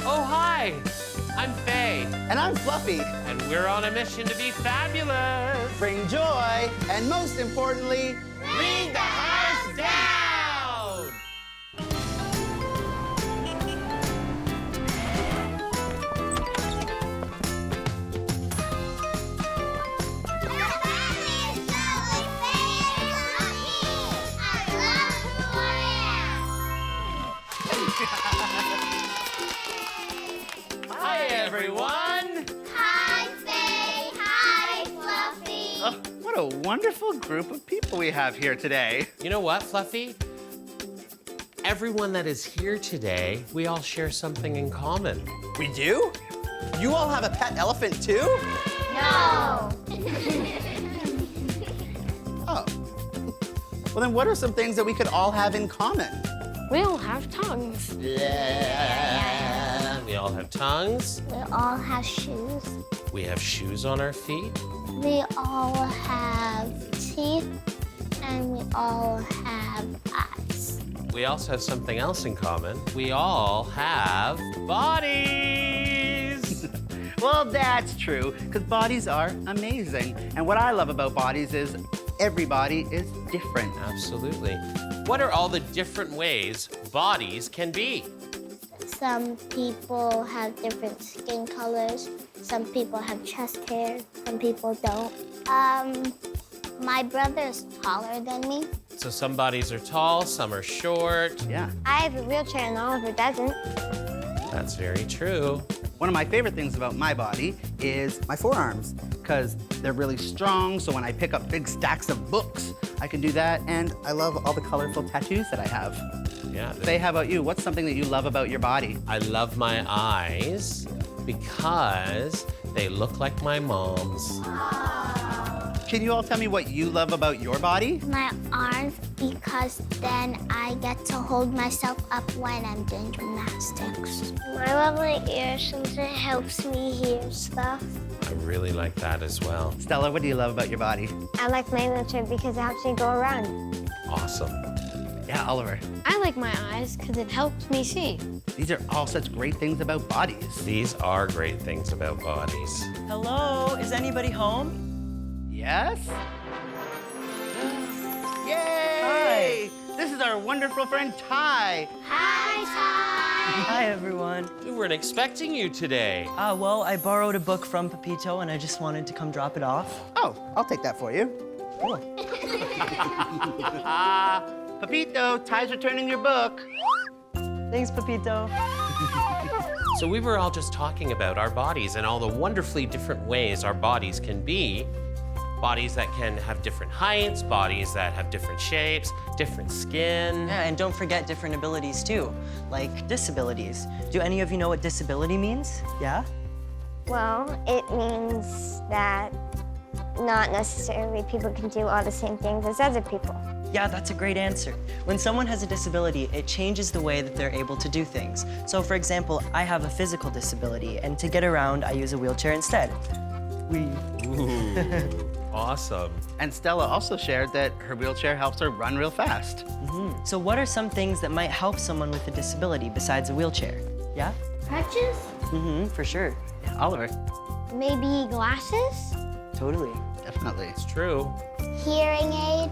Oh, hi. I'm Faye. And I'm Fluffy. And we're on a mission to be fabulous. Bring joy, and most importantly, Read the house down! Hi, everyone. Hi, Faye. Hi, Fluffy. oh, what a wonderful group of people we have here today. You know what, Fluffy? Everyone that is here today, we all share something in common. We do? You all have a pet elephant too? No. Oh. Well, then what are some things that we could all have in common? We all have tongues. We all have tongues. We all have shoes. We have shoes on our feet. We all have teeth. And we all have eyes. We also have something else in common. We all have bodies. Well, that's true, because bodies are amazing. And what I love about bodies is every body is different. Absolutely. What are all the different ways bodies can be? Some people have different skin colors. Some people have chest hair. Some people don't. My brother is taller than me. So some bodies are tall, some are short. Yeah. I have a wheelchair and Oliver doesn't. That's very true. One of my favorite things about my body is my forearms, because they're really strong, so when I pick up big stacks of books, I can do that, and I love all the colorful tattoos that I have. Yeah. Faye, how about you? What's something that you love about your body? I love my eyes because they look like my mom's. Can you all tell me what you love about your body? My arms, because then I get to hold myself up when I'm doing gymnastics. I love my ears since it helps me hear stuff. I really like that as well. Stella, what do you love about your body? I like my wheelchair because it helps me go around. Awesome. Yeah, Oliver. I like my eyes because it helps me see. These are all such great things about bodies. These are great things about bodies. Hello, is anybody home? Yes? Yay! This is our wonderful friend, Ty. Hi, Ty. Hi, everyone. We weren't expecting you today. Well, I borrowed a book from Pepito, and I just wanted to come drop it off. Oh, I'll take that for you. Cool. Pepito, Ty's returning your book. Thanks, Pepito. So we were all just talking about our bodies and all the wonderfully different ways our bodies can be. Bodies that can have different heights, bodies that have different shapes, different skin. Yeah, and don't forget different abilities, too, like disabilities. Do any of you know what disability means? Yeah? Well, it means that not necessarily people can do all the same things as other people. Yeah, that's a great answer. When someone has a disability, it changes the way that they're able to do things. So, for example, I have a physical disability, and to get around, I use a wheelchair instead. Ooh, awesome. And Stella also shared that her wheelchair helps her run real fast. So what are some things that might help someone with a disability besides a wheelchair? Yeah? Crutches? For sure. Yeah, Oliver. Maybe glasses? Totally. Definitely. It's true. Hearing aid?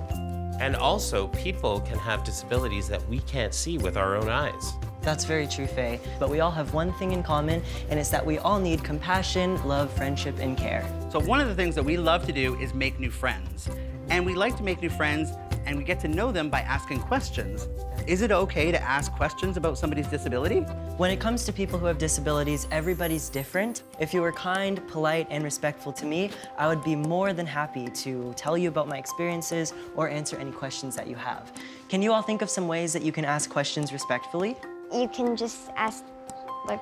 And also, people can have disabilities that we can't see with our own eyes. That's very true, Faye. But we all have one thing in common, and it's that we all need compassion, love, friendship, and care. So one of the things that we love to do is make new friends. And we like to make new friends, and we get to know them by asking questions. Is it okay to ask questions about somebody's disability? When it comes to people who have disabilities, everybody's different. If you were kind, polite, and respectful to me, I would be more than happy to tell you about my experiences or answer any questions that you have. Can you all think of some ways that you can ask questions respectfully? You can just ask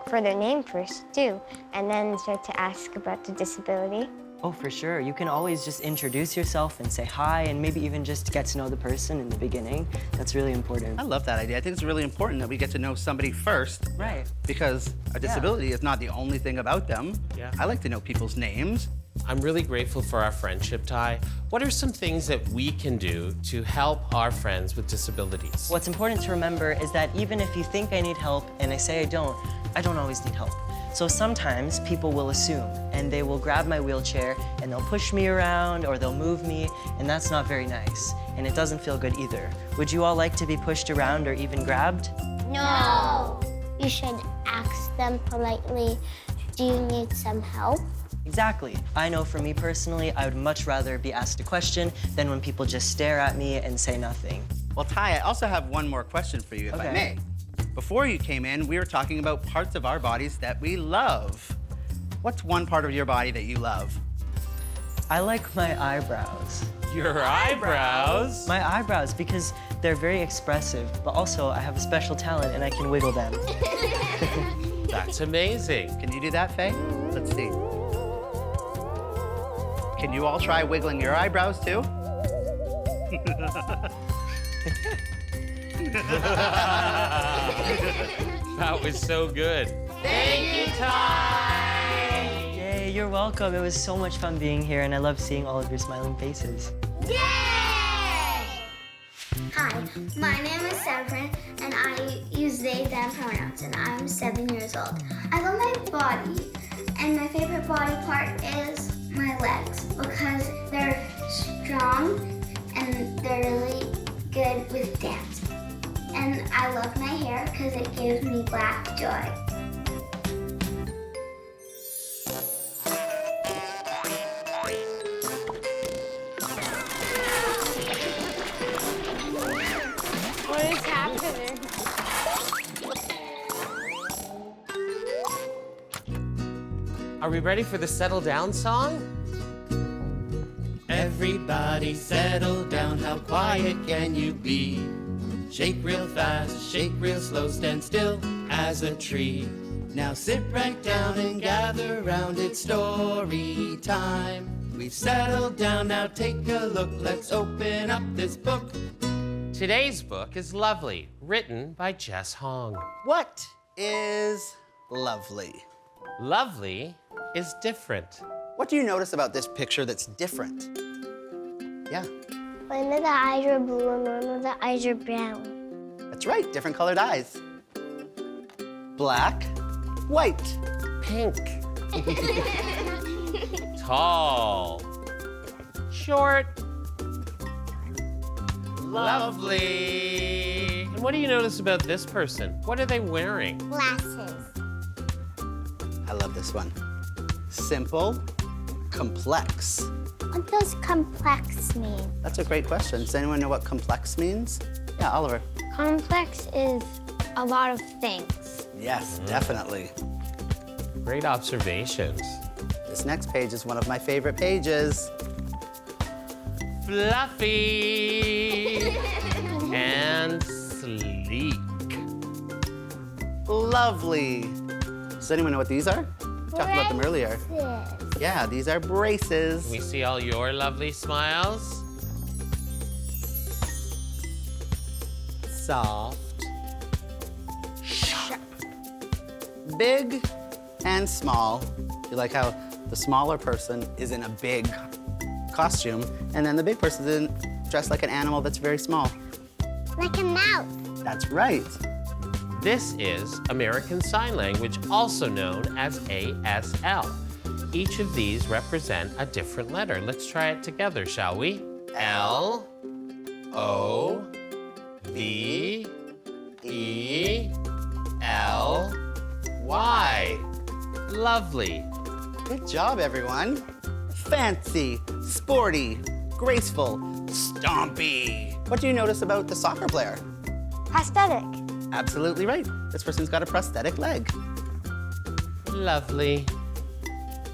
for their name first, too, and then start to ask about the disability. Oh, for sure. You can always just introduce yourself and say hi, and maybe even just get to know the person in the beginning. That's really important. I love that idea. I think it's really important that we get to know somebody first. Right. Because a disability is not the only thing about them. Yeah. I like to know people's names. I'm really grateful for our friendship, Ty. What are some things that we can do to help our friends with disabilities? What's important to remember is that even if you think I need help and I say I don't always need help. So sometimes people will assume and they will grab my wheelchair and they'll push me around or they'll move me, and that's not very nice. And it doesn't feel good either. Would you all like to be pushed around or even grabbed? No. You should ask them politely, do you need some help? Exactly. I know for me personally, I would much rather be asked a question than when people just stare at me and say nothing. Well, Ty, I also have one more question for you, if I Okay. may. Before you came in, we were talking about parts of our bodies that we love. What's one part of your body that you love? I like my eyebrows. Your eyebrows? My eyebrows, because they're very expressive, but also I have a special talent and I can wiggle them. That's amazing. Can you do that, Faye? Let's see. Can you all try wiggling your eyebrows, too? That was so good. Thank you, Ty! Yay, you're welcome. It was so much fun being here and I love seeing all of your smiling faces. Yay! Hi, my name is Severin, and I use they, them pronouns, and I'm 7 years old. I love my body, and my favorite body part is my legs, because they're strong and they're really good with dancing. And I love my hair because it gives me black joy. What is happening? Are we ready for the settle down song? Everybody settle down, how quiet can you be? Shake real fast, shake real slow, stand still as a tree. Now sit right down and gather round, it's story time. We've settled down, now take a look, let's open up this book. Today's book is Lovely, written by Jess Hong. What is lovely? Lovely is different. What do you notice about this picture that's different? Yeah, One of the eyes are blue and one of the eyes are brown. that's right, different colored eyes. Black, white. Pink. Tall. Short. Lovely. And what do you notice about this person? What are they wearing? Glasses. I love this one. Simple, complex. What does complex mean? That's a great question. Does anyone know what complex means? Yeah, Oliver. Complex is a lot of things. Yes, definitely. Great observations. This next page is one of my favorite pages. Fluffy and sleek. Lovely. Does anyone know what these are? We talked about them earlier. Braces. Yeah, these are braces. Can we see all your lovely smiles? Soft. Big and small. You like how the smaller person is in a big costume, and then the big person is dressed like an animal that's very small. Like a mouse. That's right. This is American Sign Language, also known as ASL. Each of these represent a different letter. Let's try it together, shall we? L, O, V, E, L, Y. Lovely. Good job, everyone. Fancy, sporty, graceful, stompy. What do you notice about the soccer player? Prosthetic. Absolutely right. This person's got a prosthetic leg. Lovely.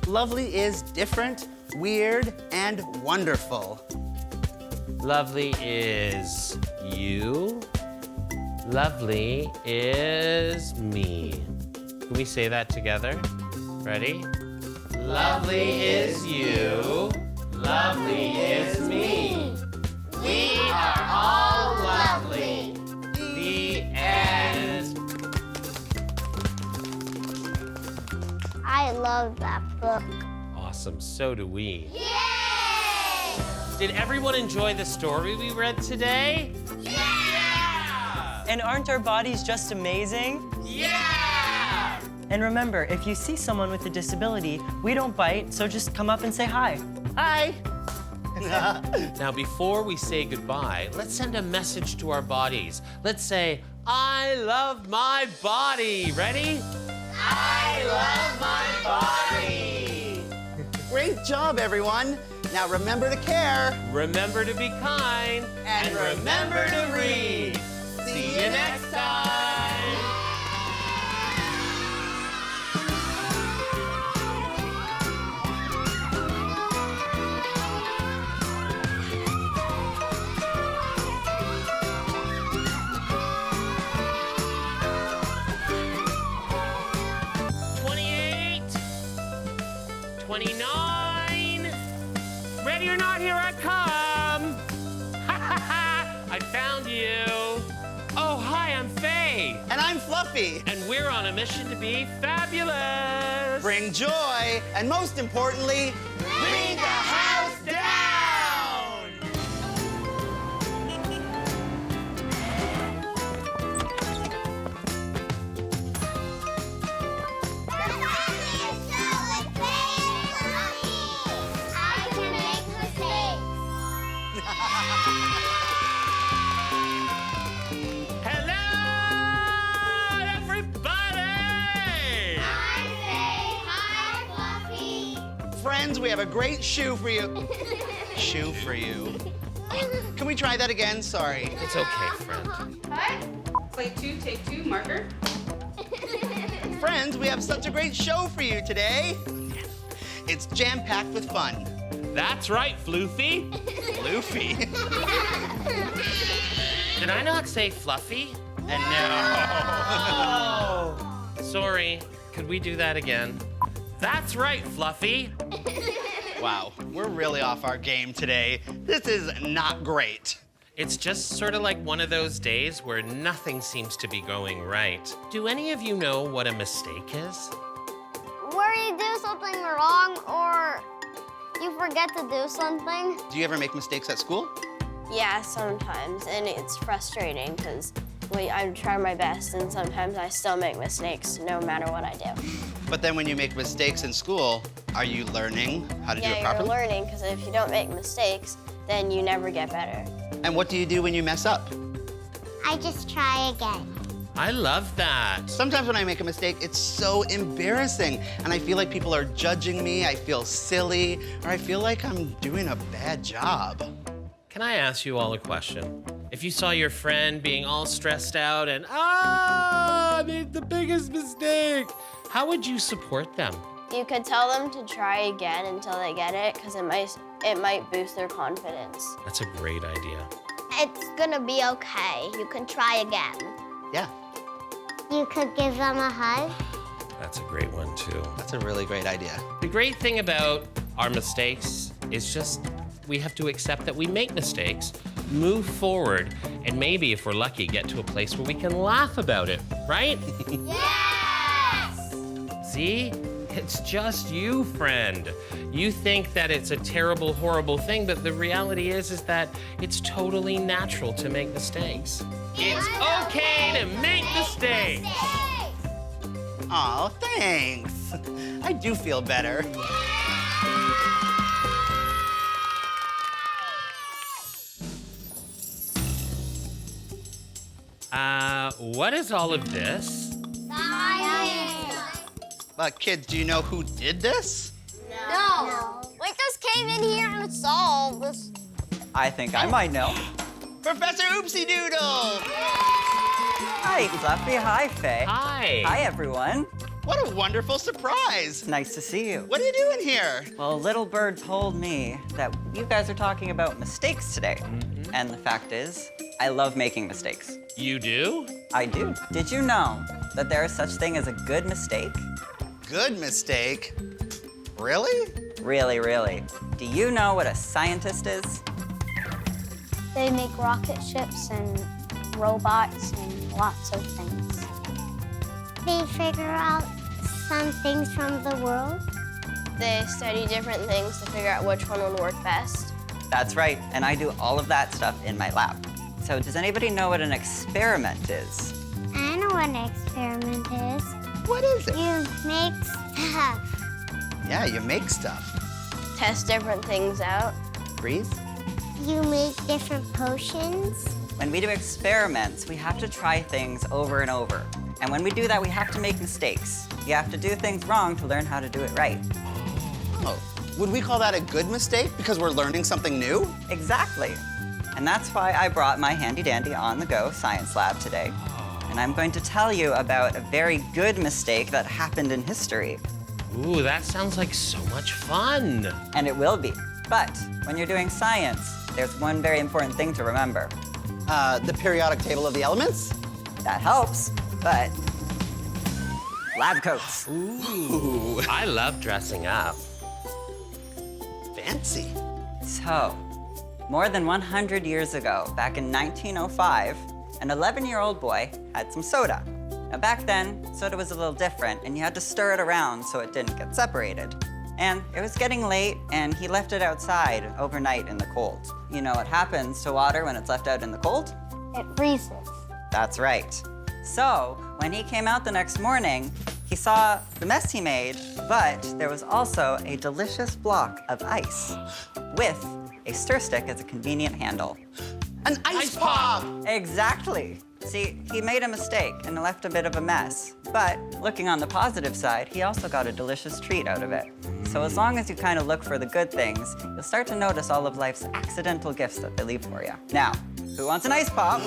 Lovely is different, weird, and wonderful. Lovely is you. Lovely is me. Can we say that together? Ready? Lovely is you. Lovely is me. We are all lovely. The end. I love that book. Awesome. awesome. So do we. Yay! Did everyone enjoy the story we read today? Yeah! And aren't our bodies just amazing? Yeah! And remember, if you see someone with a disability, we don't bite, so just come up and say hi. Hi. Now, before we say goodbye, let's send a message to our bodies. Let's say, I love my body. Ready? I love my body. Great job, everyone. Now remember to care. Remember to be kind. And remember to read. See you next time. Ready or not, here I come. I found you. Oh, hi, I'm Faye. And I'm Fluffy. And we're on a mission to be fabulous. Bring joy, and most importantly, bring the house down! Hello, everybody. Friends, we have a great shoe for you. Shoe for you. Can we try that again? Sorry. It's okay, friend. Hi. Play 2, take 2, marker. Friends, we have such a great show for you today. It's jam-packed with fun. That's right, Floofy. Floofy. Did I not say fluffy? And no. Sorry, could we do that again? That's right, Fluffy. Wow, we're really off our game today. This is not great. It's just sort of like one of those days where nothing seems to be going right. Do any of you know what a mistake is? Where you do something wrong or you forget to do something. Do you ever make mistakes at school? Yeah, sometimes, and it's frustrating because I try my best, and sometimes I still make mistakes no matter what I do. But then when you make mistakes in school, are you learning how to do it Yeah, properly? you're learning, because if you don't make mistakes, then you never get better. And what do you do when you mess up? I just try again. I love that. Sometimes when I make a mistake, it's so embarrassing, and I feel like people are judging me, I feel silly, or I feel like I'm doing a bad job. Can I ask you all a question? If you saw your friend being all stressed out and, I made the biggest mistake, how would you support them? You could tell them to try again until they get it, because it might boost their confidence. That's a great idea. It's gonna be okay. You can try again. Yeah, You could give them a hug. That's a great one, too. that's a really great idea. The great thing about our mistakes is just we have to accept that we make mistakes, move forward, and maybe, if we're lucky, get to a place where we can laugh about it, right? Yes! See? It's just you, friend. You think that it's a terrible, horrible thing, but the reality is that it's totally natural to make mistakes. It's okay to make mistakes. Aw, thanks. I do feel better. What is all of this? Kids, do you know who did this? No. We just came in here and solved this. I think I might know. Professor Oopsie Doodle! Hi, Fluffy. Hi, Faye. Hi. Hi, everyone. What a wonderful surprise! Nice to see you. What are you doing here? Well, Little Bird told me that you guys are talking about mistakes today. And the fact is, I love making mistakes. You do? I do. Did you know that there is such thing as a good mistake? Good mistake. Really? Really, really. Do you know what a scientist is? They make rocket ships and robots and lots of things. They figure out some things from the world. They study different things to figure out which one would work best. That's right, and I do all of that stuff in my lab. So does anybody know what an experiment is? I know what an experiment is. What is it? You make stuff. Yeah, you make stuff. Test different things out. Breathe. You make different potions. When we do experiments, we have to try things over and over. And when we do that, we have to make mistakes. You have to do things wrong to learn how to do it right. Oh, would we call that a good mistake because we're learning something new? Exactly. And that's why I brought my handy-dandy on-the-go science lab today. And I'm going to tell you about a very good mistake that happened in history. Ooh, that sounds like so much fun. And it will be. But when you're doing science, there's one very important thing to remember. The periodic table of the elements? That helps, but lab coats. Ooh, I love dressing up. Fancy. So, more than 100 years ago, back in 1905, an 11-year-old boy had some soda. Now back then, soda was a little different, and you had to stir it around so it didn't get separated. And it was getting late, and he left it outside overnight in the cold. You know what happens to water when it's left out in the cold? It freezes. That's right. So, when he came out the next morning, he saw the mess he made, but there was also a delicious block of ice with a stir stick as a convenient handle. An ice pop! Exactly. See, he made a mistake and left a bit of a mess. But looking on the positive side, he also got a delicious treat out of it. So as long as you kind of look for the good things, you'll start to notice all of life's accidental gifts that they leave for you. Now, who wants an ice pop?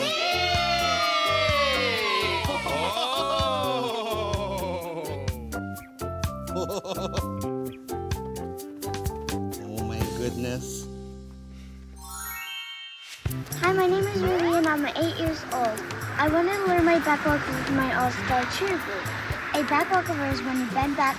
Oh my goodness. Hi, my name is Ruby and I'm 8 years old. I want to learn my back walk with my all-star cheer group. A back walkover is when you bend back,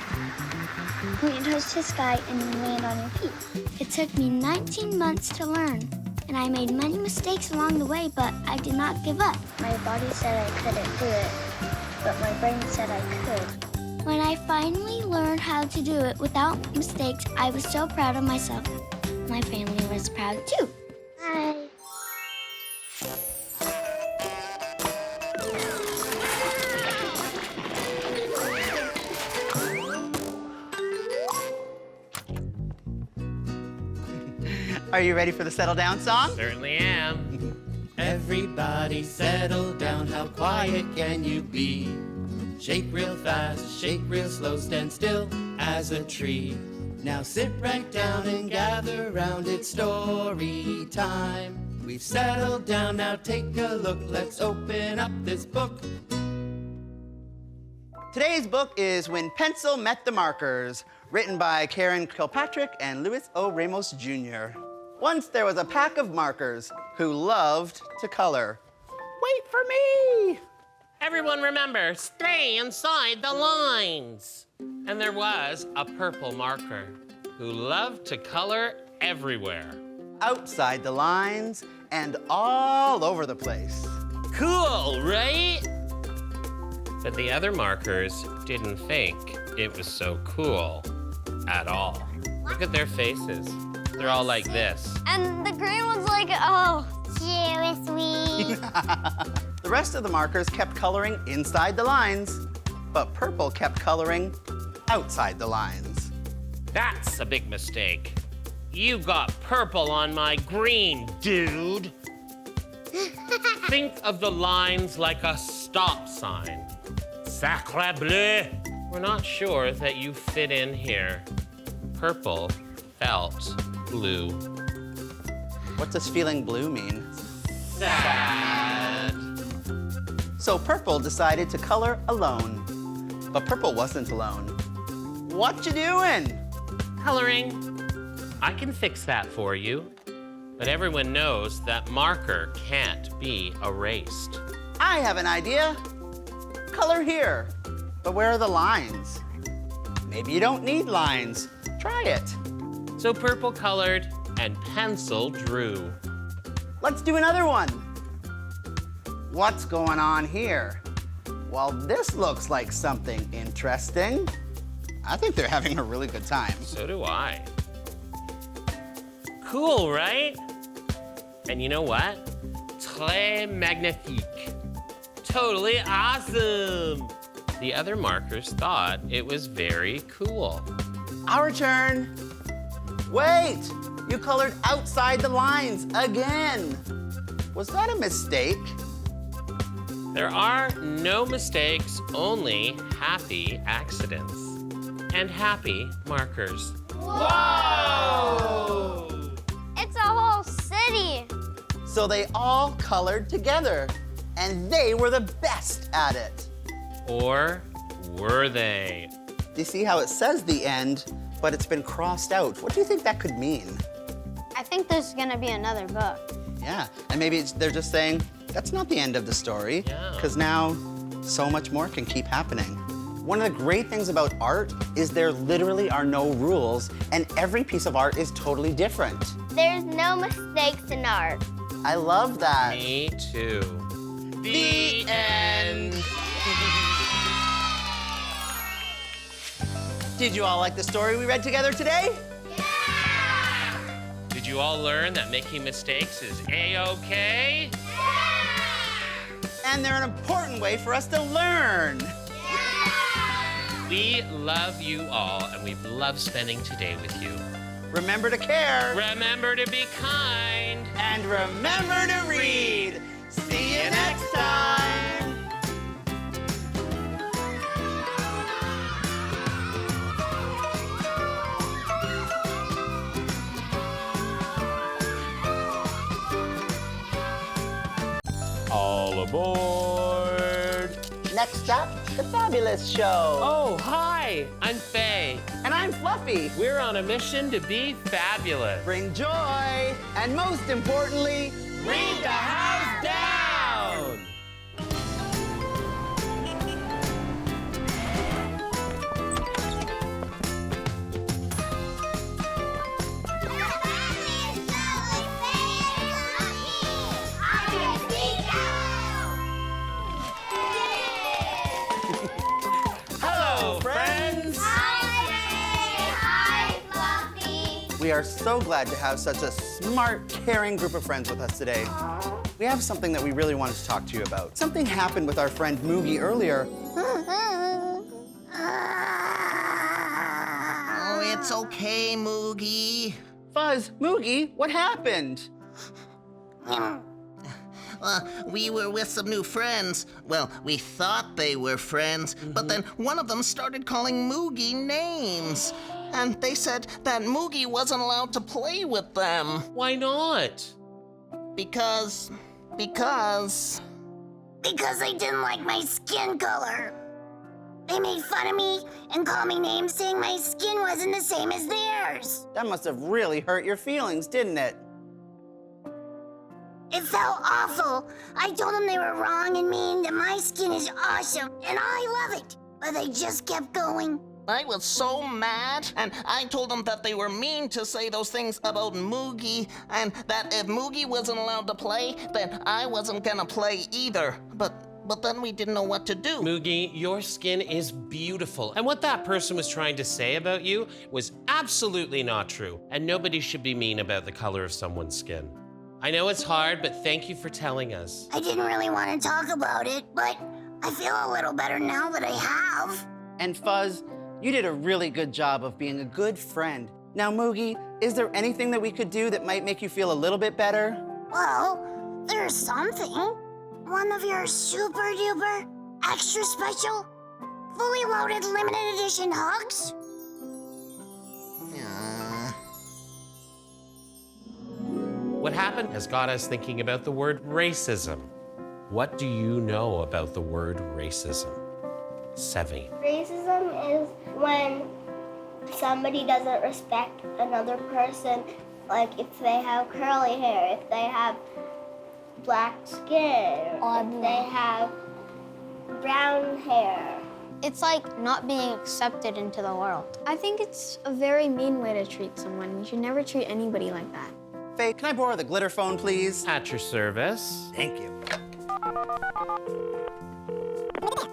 point your toes to the sky, and you land on your feet. It took me 19 months to learn, and I made many mistakes along the way, but I did not give up. My body said I couldn't do it, but my brain said I could. When I finally learned how to do it without mistakes, I was so proud of myself. My family was proud too. Hi. Are you ready for the settle down song? Certainly am. Everybody settle down, how quiet can you be? Shake real fast, shake real slow, stand still as a tree. Now sit right down and gather round, it's story time. We've settled down, now take a look, let's open up this book. Today's book is When Pencil Met the Markers, written by Karen Kilpatrick and Louis O. Ramos Jr. Once there was a pack of markers who loved to color. Wait for me! Everyone remember, stay inside the lines. And there was a purple marker who loved to color everywhere. Outside the lines and all over the place. Cool, right? But the other markers didn't think it was so cool at all. Look at their faces. They're all like this. And the green one's like, oh, seriously? The rest of the markers kept coloring inside the lines, but purple kept coloring outside the lines. That's a big mistake. You got purple on my green, dude. Think of the lines like a stop sign. Sacre bleu. We're not sure that you fit in here. Purple felt blue. What does feeling blue mean? Sad. So Purple decided to color alone. But Purple wasn't alone. What you doing? Coloring. I can fix that for you. But everyone knows that marker can't be erased. I have an idea. Color here. But where are the lines? Maybe you don't need lines. Try it. So Purple colored and Pencil drew. Let's do another one. What's going on here? Well, this looks like something interesting. I think they're having a really good time. So do I. Cool, right? And you know what? Très magnifique. Totally awesome. The other markers thought it was very cool. Our turn. Wait, you colored outside the lines again. Was that a mistake? There are no mistakes, only happy accidents. And happy markers. Whoa! It's a whole city. So they all colored together, and they were the best at it. Or were they? You see how it says the end, but it's been crossed out. What do you think that could mean? I think there's gonna be another book. Yeah, and maybe they're just saying, that's not the end of the story, Yeah. because now so much more can keep happening. One of the great things about art is there literally are no rules, and every piece of art is totally different. There's no mistakes in art. I love that. Me too. The end. Did you all like the story we read together today? Did you all learn that making mistakes is A-okay? And they're an important way for us to learn. We love you all, and we've loved spending today with you. Remember to care. Remember to be kind. And remember to read. See you next time. All aboard. Next up, The Fabulous Show. Oh, hi. I'm Faye. And I'm Fluffy. We're on a mission to be fabulous. Bring joy, and most importantly, read the house down. Hello, friends. Hi, Fluffy. We are so glad to have such a smart, caring group of friends with us today. We have something that we really wanted to talk to you about. Something happened with our friend Moogie earlier. Oh, it's okay, Moogie. Fuzz, Moogie, what happened? We were with some new friends. Well, we thought they were friends, but then one of them started calling Moogie names. And they said that Moogie wasn't allowed to play with them. Why not? Because they didn't like my skin color. They made fun of me and called me names saying my skin wasn't the same as theirs. That must have really hurt your feelings, didn't it? It felt awful. I told them they were wrong and mean, that my skin is awesome, and I love it. But they just kept going. I was so mad, and I told them that they were mean to say those things about Moogie, and that if Moogie wasn't allowed to play, then I wasn't gonna play either. But then we didn't know what to do. Moogie, your skin is beautiful. And what that person was trying to say about you was absolutely not true. And nobody should be mean about the color of someone's skin. I know it's hard, but thank you for telling us. I didn't really want to talk about it, but I feel a little better now that I have. And Fuzz, you did a really good job of being a good friend. Now, Moogie, is there anything that we could do that might make you feel a little bit better? Well, there's something. One of your super duper, extra special, fully loaded limited edition hugs? What happened has got us thinking about the word racism. What do you know about the word racism? Sevi. Racism is when somebody doesn't respect another person, like if they have curly hair, if they have black skin, if they have brown hair. It's like not being accepted into the world. I think it's a very mean way to treat someone. You should never treat anybody like that. Faye, can I borrow the glitter phone, please? At your service. Thank you.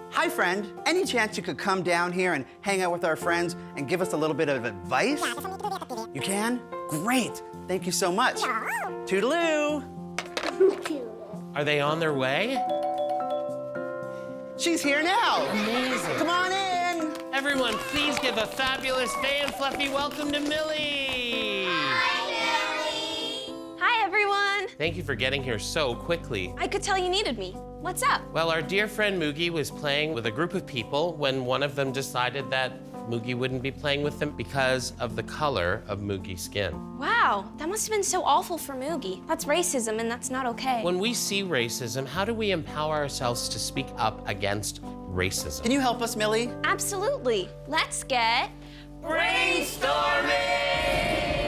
Hi, Hi, friend. Any chance you could come down here and hang out with our friends and give us a little bit of advice? You can? Great. Thank you so much. Toodaloo. Are they on their way? She's here now. Amazing. Come on in. Everyone, please give a fabulous fan fluffy welcome to Millie. Hi, everyone. Thank you for getting here so quickly. I could tell you needed me. What's up? Well, our dear friend Moogie was playing with a group of people when one of them decided that Moogie wouldn't be playing with them because of the color of Moogie's skin. Wow, that must have been so awful for Moogie. That's racism, and that's not okay. When we see racism, how do we empower ourselves to speak up against racism? Can you help us, Millie? Absolutely. Let's get brainstorming!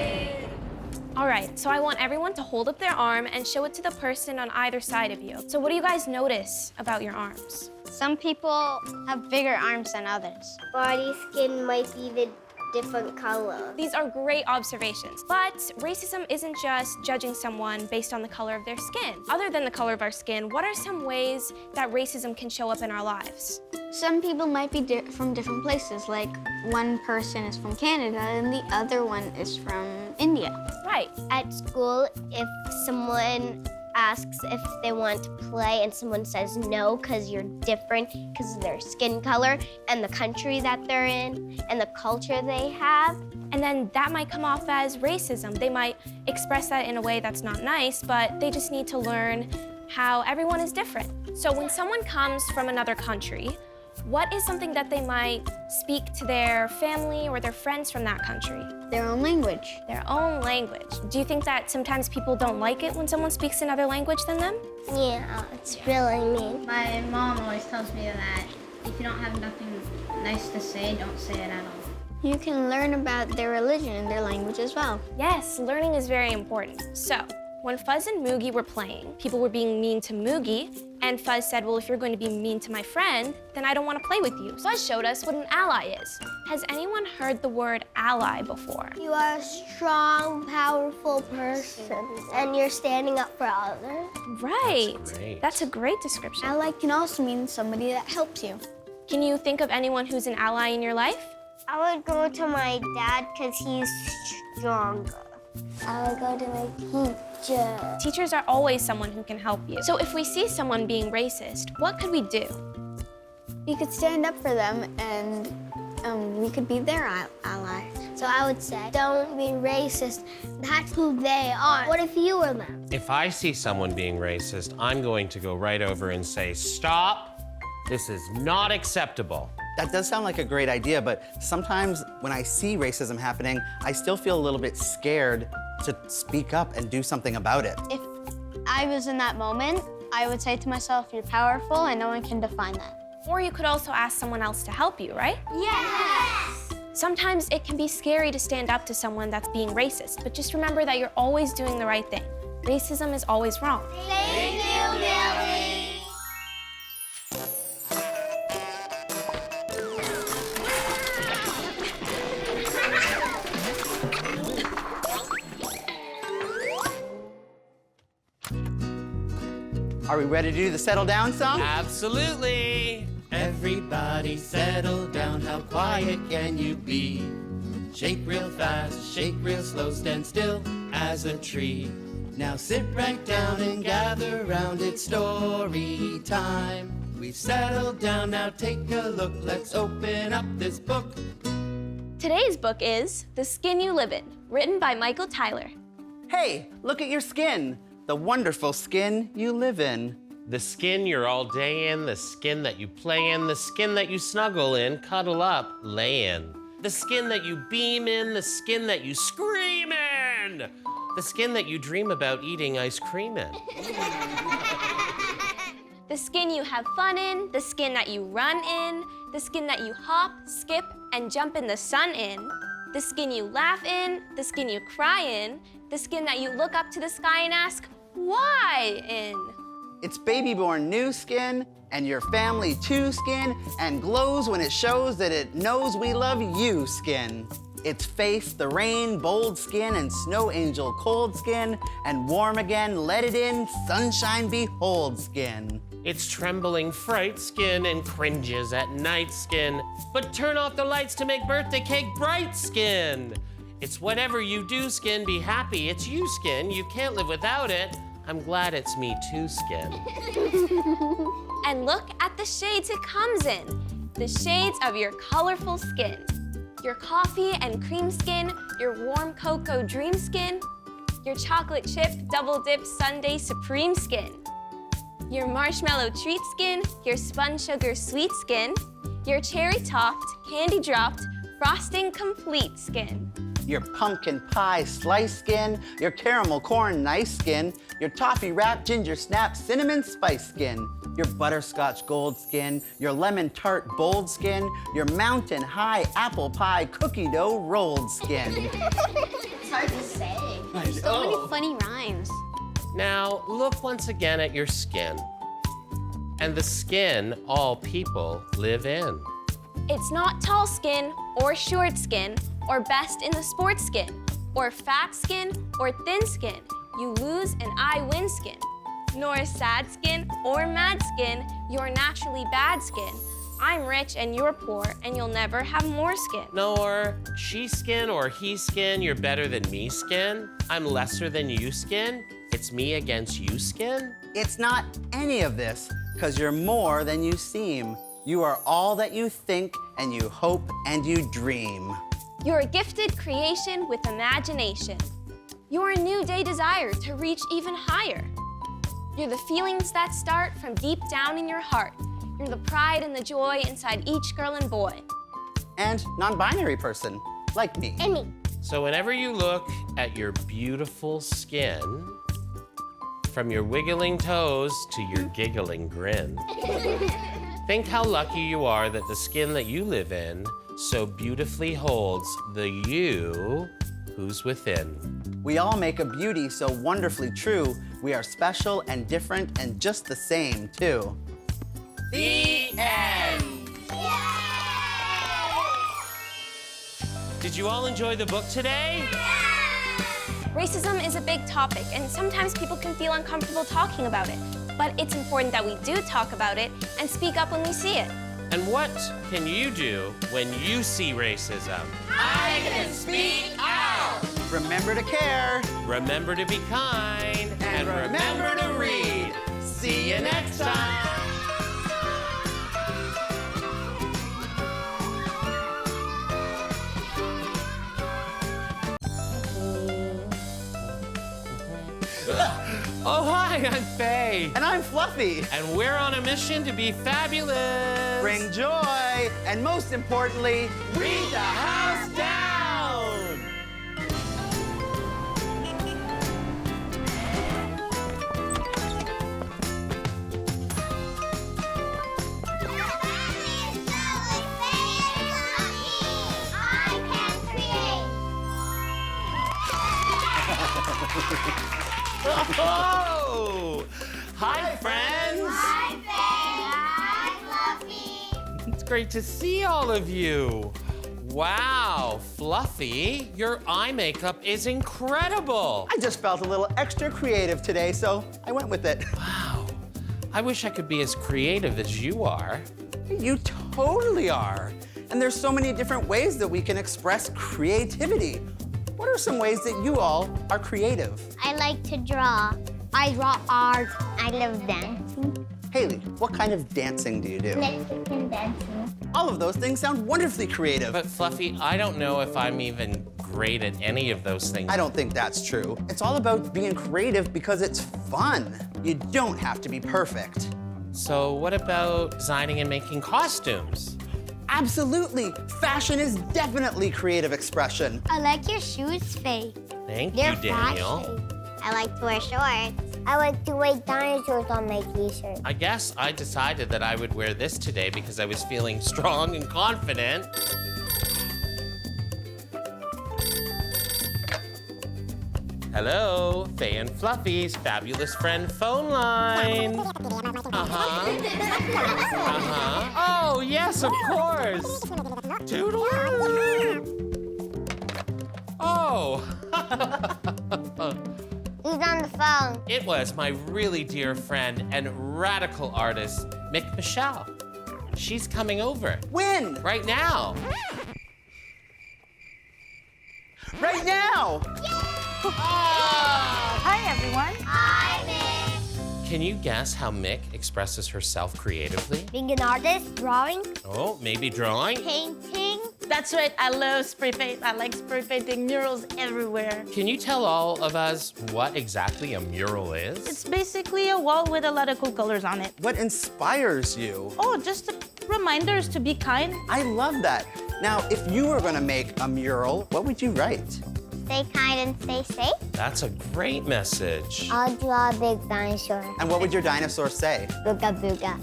All right, so I want everyone to hold up their arm and show it to the person on either side of you. So what do you guys notice about your arms? Some people have bigger arms than others. Body skin might be the different color. These are great observations, but racism isn't just judging someone based on the color of their skin. Other than the color of our skin, what are some ways that racism can show up in our lives? Some people might be from different places, like one person is from Canada and the other one is from India. Right. At school, if someone asks if they want to play and someone says no because you're different because of their skin color and the country that they're in and the culture they have. And then that might come off as racism. They might express that in a way that's not nice, but they just need to learn how everyone is different. So when someone comes from another country, what is something that they might speak to their family or their friends from that country? Their own language. Their own language. Do you think that sometimes people don't like it when someone speaks another language than them? Yeah, it's really mean. My mom always tells me that if you don't have nothing nice to say, don't say it at all. You can learn about their religion and their language as well. Yes, learning is very important. So, when Fuzz and Moogie were playing, people were being mean to Moogie, and Fuzz said, well, if you're going to be mean to my friend, then I don't want to play with you. Fuzz showed us what an ally is. Has anyone heard the word ally before? You are a strong, powerful person, and you're standing up for others. Right. Great. That's a great description. Ally can also mean somebody that helps you. Can you think of anyone who's an ally in your life? I would go to my dad because he's stronger. I would go to my teacher. Teachers are always someone who can help you. So if we see someone being racist, what could we do? We could stand up for them and we could be their ally. So I would say, don't be racist. That's who they are. What if you were them? If I see someone being racist, I'm going to go right over and say, stop, this is not acceptable. That does sound like a great idea, but sometimes when I see racism happening, I still feel a little bit scared to speak up and do something about it. If I was in that moment, I would say to myself, you're powerful and no one can define that. Or you could also ask someone else to help you, right? Yes! Sometimes it can be scary to stand up to someone that's being racist, but just remember that you're always doing the right thing. Racism is always wrong. Thank you, Millie! Are we ready to do the settle down song? Absolutely. Everybody settle down, how quiet can you be? Shake real fast, shake real slow, stand still as a tree. Now sit right down and gather round, it's story time. We've settled down, now take a look, let's open up this book. Today's book is The Skin You Live In, written by Michael Tyler. Hey, look at your skin. The wonderful skin you live in. The skin you're all day in, the skin that you play in, the skin that you snuggle in, cuddle up, lay in. The skin that you beam in, the skin that you scream in. The skin that you dream about eating ice cream in. The skin you have fun in, the skin that you run in, the skin that you hop, skip, and jump in the sun in, the skin you laugh in, the skin you cry in, the skin that you look up to the sky and ask, why in? It's baby-born new skin, and your family too skin, and glows when it shows that it knows we love you skin. It's face the rain, bold skin, and snow angel cold skin, and warm again, let it in, sunshine behold skin. It's trembling fright skin and cringes at night skin. But turn off the lights to make birthday cake bright skin. It's whatever you do skin, be happy, it's you skin. You can't live without it. I'm glad it's me too skin. And look at the shades it comes in. The shades of your colorful skin. Your coffee and cream skin, your warm cocoa dream skin, your chocolate chip double dip sundae supreme skin, your marshmallow treat skin, your spun sugar sweet skin, your cherry topped, candy dropped, frosting complete skin. Your pumpkin pie slice skin, your caramel corn nice skin, your toffee wrapped ginger snap cinnamon spice skin, your butterscotch gold skin, your lemon tart bold skin, your mountain high apple pie cookie dough rolled skin. It's hard to say. There's so many funny rhymes. Now, look once again at your skin. And the skin all people live in. It's not tall skin or short skin or best in the sports skin or fat skin or thin skin. You lose and I win skin. Nor sad skin or mad skin, you're naturally bad skin. I'm rich and you're poor and you'll never have more skin. Nor she skin or he skin, you're better than me skin. I'm lesser than you skin. It's me against you skin. It's not any of this, because you're more than you seem. You are all that you think and you hope and you dream. You're a gifted creation with imagination. You're a new day desire to reach even higher. You're the feelings that start from deep down in your heart. You're the pride and the joy inside each girl and boy. And non-binary person, like me. And me. So whenever you look at your beautiful skin, from your wiggling toes to your giggling grin, think how lucky you are that the skin that you live in so beautifully holds the you who's within. We all make a beauty so wonderfully true. We are special and different and just the same, too. The end! Did you all enjoy the book today? Racism is a big topic, and sometimes people can feel uncomfortable talking about it. But it's important that we do talk about it and speak up when we see it. And what can you do when you see racism? I can speak out. Remember to care. Remember to be kind. And remember to read. See you next time. Oh, hi, I'm Faye. And I'm Fluffy. And we're on a mission to be fabulous. Bring joy. And most importantly, read the house down. Oh! Hi, friends! Hi, Faye. Hi, Fluffy. It's great to see all of you. Wow, Fluffy, your eye makeup is incredible. I just felt a little extra creative today, so I went with it. Wow, I wish I could be as creative as you are. You totally are. And there's so many different ways that we can express creativity. What are some ways that you all are creative? I like to draw. I draw art. I love dancing. Haley, what kind of dancing do you do? Mexican dancing. All of those things sound wonderfully creative. But Fluffy, I don't know if I'm even great at any of those things. I don't think that's true. It's all about being creative because it's fun. You don't have to be perfect. So what about designing and making costumes? Absolutely. Fashion is definitely creative expression. I like your shoes, Faye. Thank They're you, Daniel. fashion. I like to wear shorts. I like to wear dinosaurs on my t-shirt. I guess I decided that I would wear this today because I was feeling strong and confident. Hello, Faye and Fluffy's fabulous friend phone line. Oh, yes, of course. Toodaloo. Oh. He's on the phone. It was my really dear friend and radical artist, Mick Michelle. She's coming over. When? Right now. Right now! Hi, everyone. Hi, Mick. Can you guess how Mick expresses herself creatively? Being an artist, drawing, Oh, maybe drawing? painting. That's right, I love spray paint. I like spray painting murals everywhere. Can you tell all of us what exactly a mural is? It's basically a wall with a lot of cool colors on it. What inspires you? Oh, just reminders to be kind. I love that. Now, if you were gonna make a mural, what would you write? Stay kind and stay safe. That's a great message. I'll draw a big dinosaur. And what would your dinosaur say? Booga booga.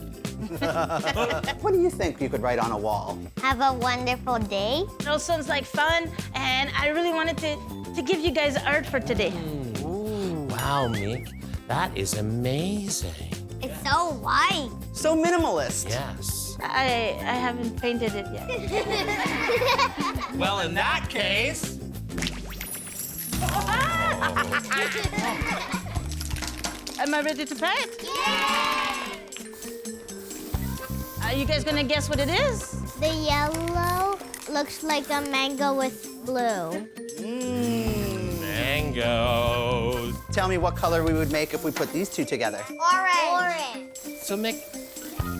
What do you think you could write on a wall? Have a wonderful day. It all sounds like fun, and I really wanted to give you guys art for today. Wow, Mick, that is amazing. It's so white. So minimalist. Yes. I haven't painted it yet. Well, in that case... Am I ready to paint? Are you guys gonna guess what it is? The yellow looks like a mango with blue. Mangoes. Tell me what color we would make if we put these two together. Orange. So, Mick,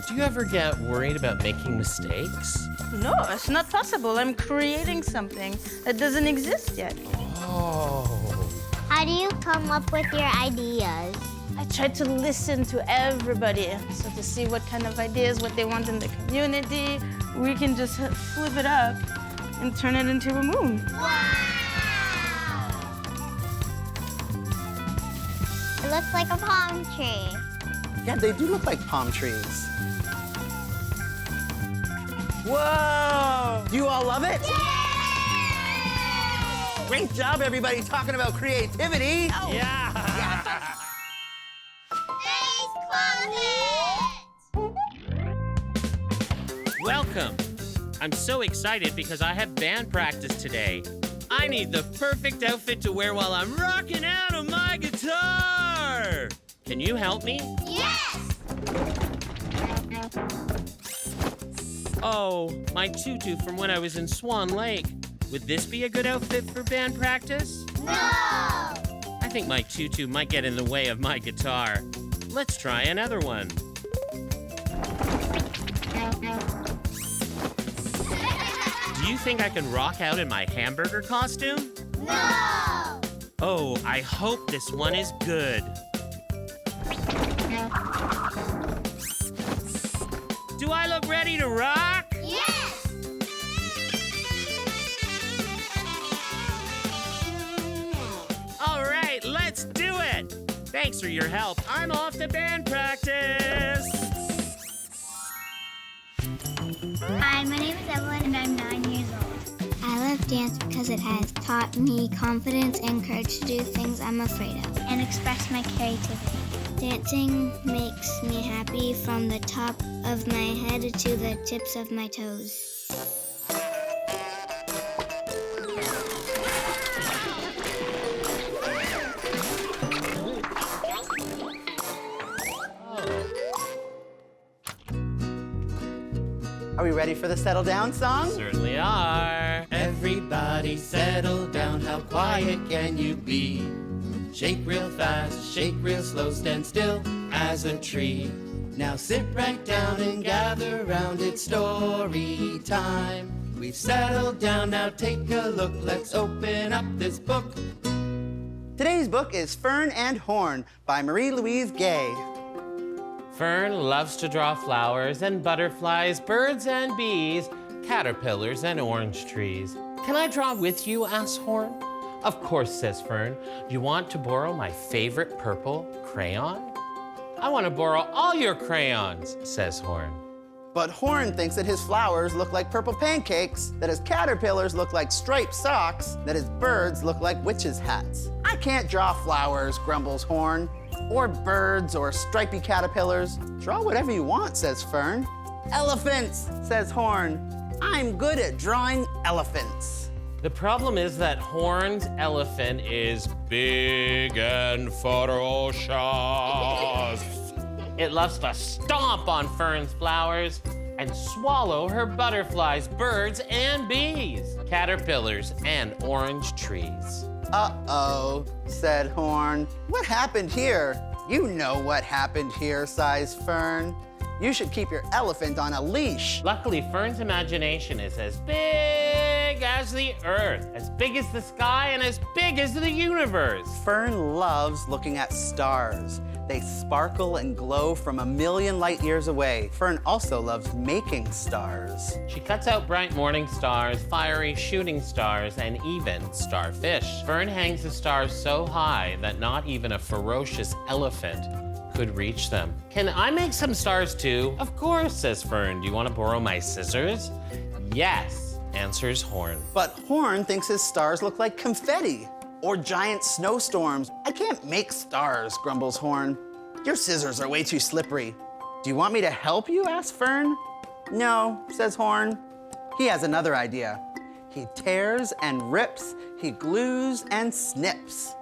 do you ever get worried about making mistakes? No, it's not possible. I'm creating something that doesn't exist yet. Oh. How do you come up with your ideas? I try to listen to everybody, so to see what kind of ideas, what they want in the community. We can just flip it up and turn it into a moon. It looks like a palm tree. Yeah, they do look like palm trees. Whoa! Do you all love it? Great job, everybody, talking about creativity. Oh. Yeah. Welcome. I'm so excited because I have band practice today. I need the perfect outfit to wear while I'm rocking out on my guitar. Can you help me? Yes! Oh, my tutu from when I was in Swan Lake. Would this be a good outfit for band practice? No! I think my tutu might get in the way of my guitar. Let's try another one. Do you think I can rock out in my hamburger costume? No! Oh, I hope this one is good. Do I look ready to rock? Yes! All right, let's do it. Thanks for your help. I'm off to band practice. Hi, my name is Evelyn and I'm 9 years old. I love dance because it has taught me confidence and courage to do things I'm afraid of and express my creativity. Dancing makes me happy from the top of my head to the tips of my toes. Are we ready for the settle down song? Certainly are. Everybody settle down, how quiet can you be? Shake real fast, shake real slow, stand still as a tree. Now sit right down and gather round, it's story time. We've settled down, now take a look, let's open up this book. Today's book is Fern and Horn by Marie-Louise Gay. Fern loves to draw flowers and butterflies, birds and bees, caterpillars and orange trees. Can I draw with you, asks Horn. Of course, says Fern. Do you want to borrow my favorite purple crayon? I want to borrow all your crayons, says Horn. But Horn thinks that his flowers look like purple pancakes, that his caterpillars look like striped socks, that his birds look like witches' hats. I can't draw flowers, grumbles Horn, or birds or stripy caterpillars. Draw whatever you want, says Fern. Elephants, says Horn. I'm good at drawing elephants. The problem is that Horn's elephant is big and ferocious. It loves to stomp on Fern's flowers and swallow her butterflies, birds, and bees, caterpillars, and orange trees. Uh-oh, said Horn. What happened here? You know what happened here, sighs Fern. You should keep your elephant on a leash. Luckily, Fern's imagination is as big as the earth, as big as the sky, and as big as the universe. Fern loves looking at stars. They sparkle and glow from a million light years away. Fern also loves making stars. She cuts out bright morning stars, fiery shooting stars, and even starfish. Fern hangs the stars so high that not even a ferocious elephant could reach them. Can I make some stars too? Of course, says Fern. Do you want to borrow my scissors? Yes, answers Horn. But Horn thinks his stars look like confetti or giant snowstorms. I can't make stars, grumbles Horn. Your scissors are way too slippery. Do you want me to help you, asks Fern. No, says Horn. He has another idea. He tears and rips, he glues and snips.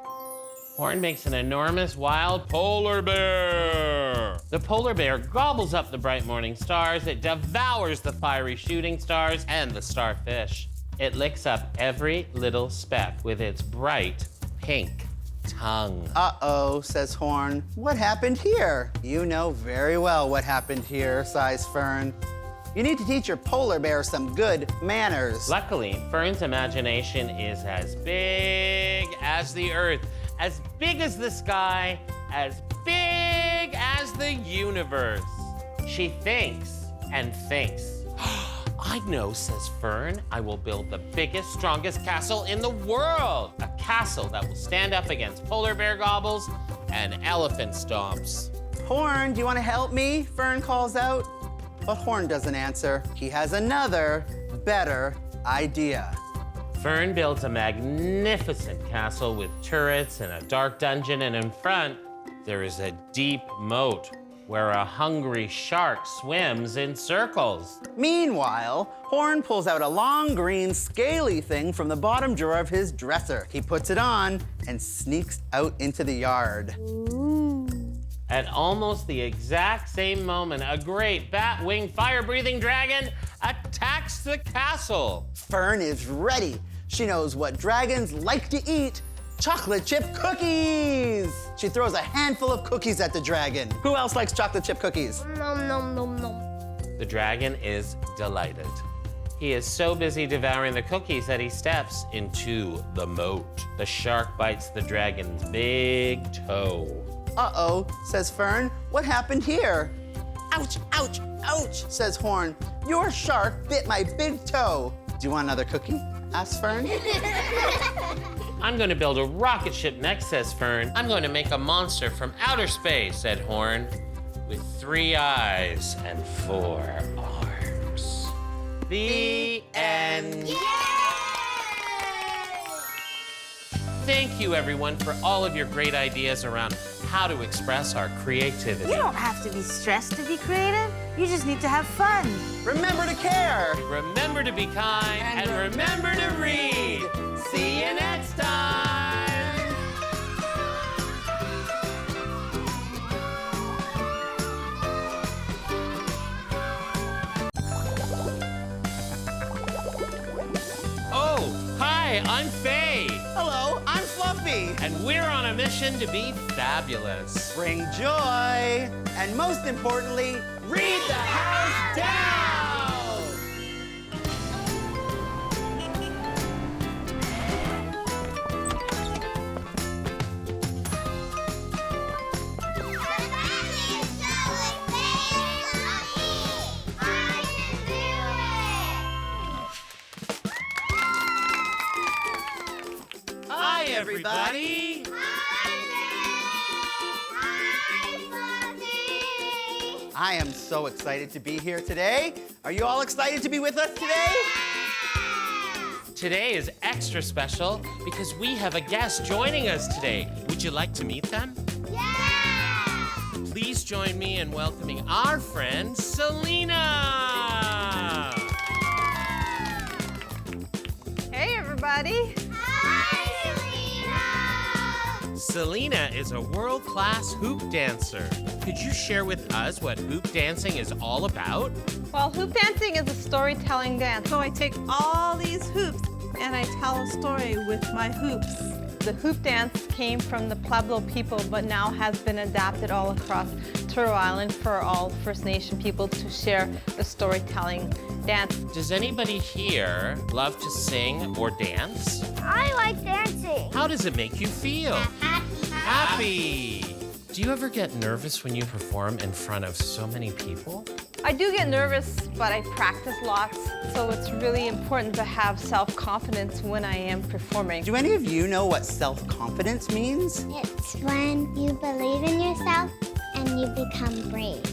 Horn makes an enormous wild polar bear. The polar bear gobbles up the bright morning stars. It devours the fiery shooting stars and the starfish. It licks up every little speck with its bright pink tongue. Uh-oh, says Horn. What happened here? You know very well what happened here, sighs Fern. You need to teach your polar bear some good manners. Luckily, Fern's imagination is as big as the earth, as big as the sky, as big as the universe. She thinks and thinks. I know, says Fern. I will build the biggest, strongest castle in the world. A castle that will stand up against polar bear gobbles and elephant stomps. Horn, do you want to help me? Fern calls out. But Horn doesn't answer. He has another, better idea. Fern builds a magnificent castle with turrets and a dark dungeon, and in front, there is a deep moat where a hungry shark swims in circles. Meanwhile, Horn pulls out a long green scaly thing from the bottom drawer of his dresser. He puts it on and sneaks out into the yard. At almost the exact same moment, a great bat-winged fire-breathing dragon attacks the castle. Fern is ready. She knows what dragons like to eat. Chocolate chip cookies! She throws a handful of cookies at the dragon. Who else likes chocolate chip cookies? Nom, nom, nom, nom. The dragon is delighted. He is so busy devouring the cookies that he steps into the moat. The shark bites the dragon's big toe. Uh-oh, says Fern. What happened here? Ouch, ouch, ouch, says Horn. Your shark bit my big toe. Do you want another cookie? Asks Fern. I'm going to build a rocket ship next, says Fern. I'm going to make a monster from outer space, said Horn, with 3 eyes and 4 arms. The end. Yay! Thank you, everyone, for all of your great ideas around how to express our creativity. You don't have to be stressed to be creative. You just need to have fun. Remember to care. Remember to be kind. And remember to read. See you next time. Oh, hi, I'm Faye. Hello, I'm Fluffy. And we're on a mission to be fabulous. Bring joy. And most importantly, read the house down. Hi, everybody. I am so excited to be here today. Are you all excited to be with us today? Today is extra special because we have a guest joining us today. Would you like to meet them? Yeah! Please join me in welcoming our friend, Selena. Hey, everybody. everybody. Selena is a world-class hoop dancer. Could you share with us what hoop dancing is all about? Well, hoop dancing is a storytelling dance. So I take all these hoops and I tell a story with my hoops. The hoop dance came from the Pueblo people, but now has been adapted all across Turtle Island for all First Nation people to share the storytelling dance. Does anybody here love to sing or dance? I like dancing. How does it make you feel? Happy. Do you ever get nervous when you perform in front of so many people? I do get nervous, but I practice lots, so it's really important to have self-confidence when I am performing. Do any of you know what self-confidence means? It's when you believe in yourself and you become brave.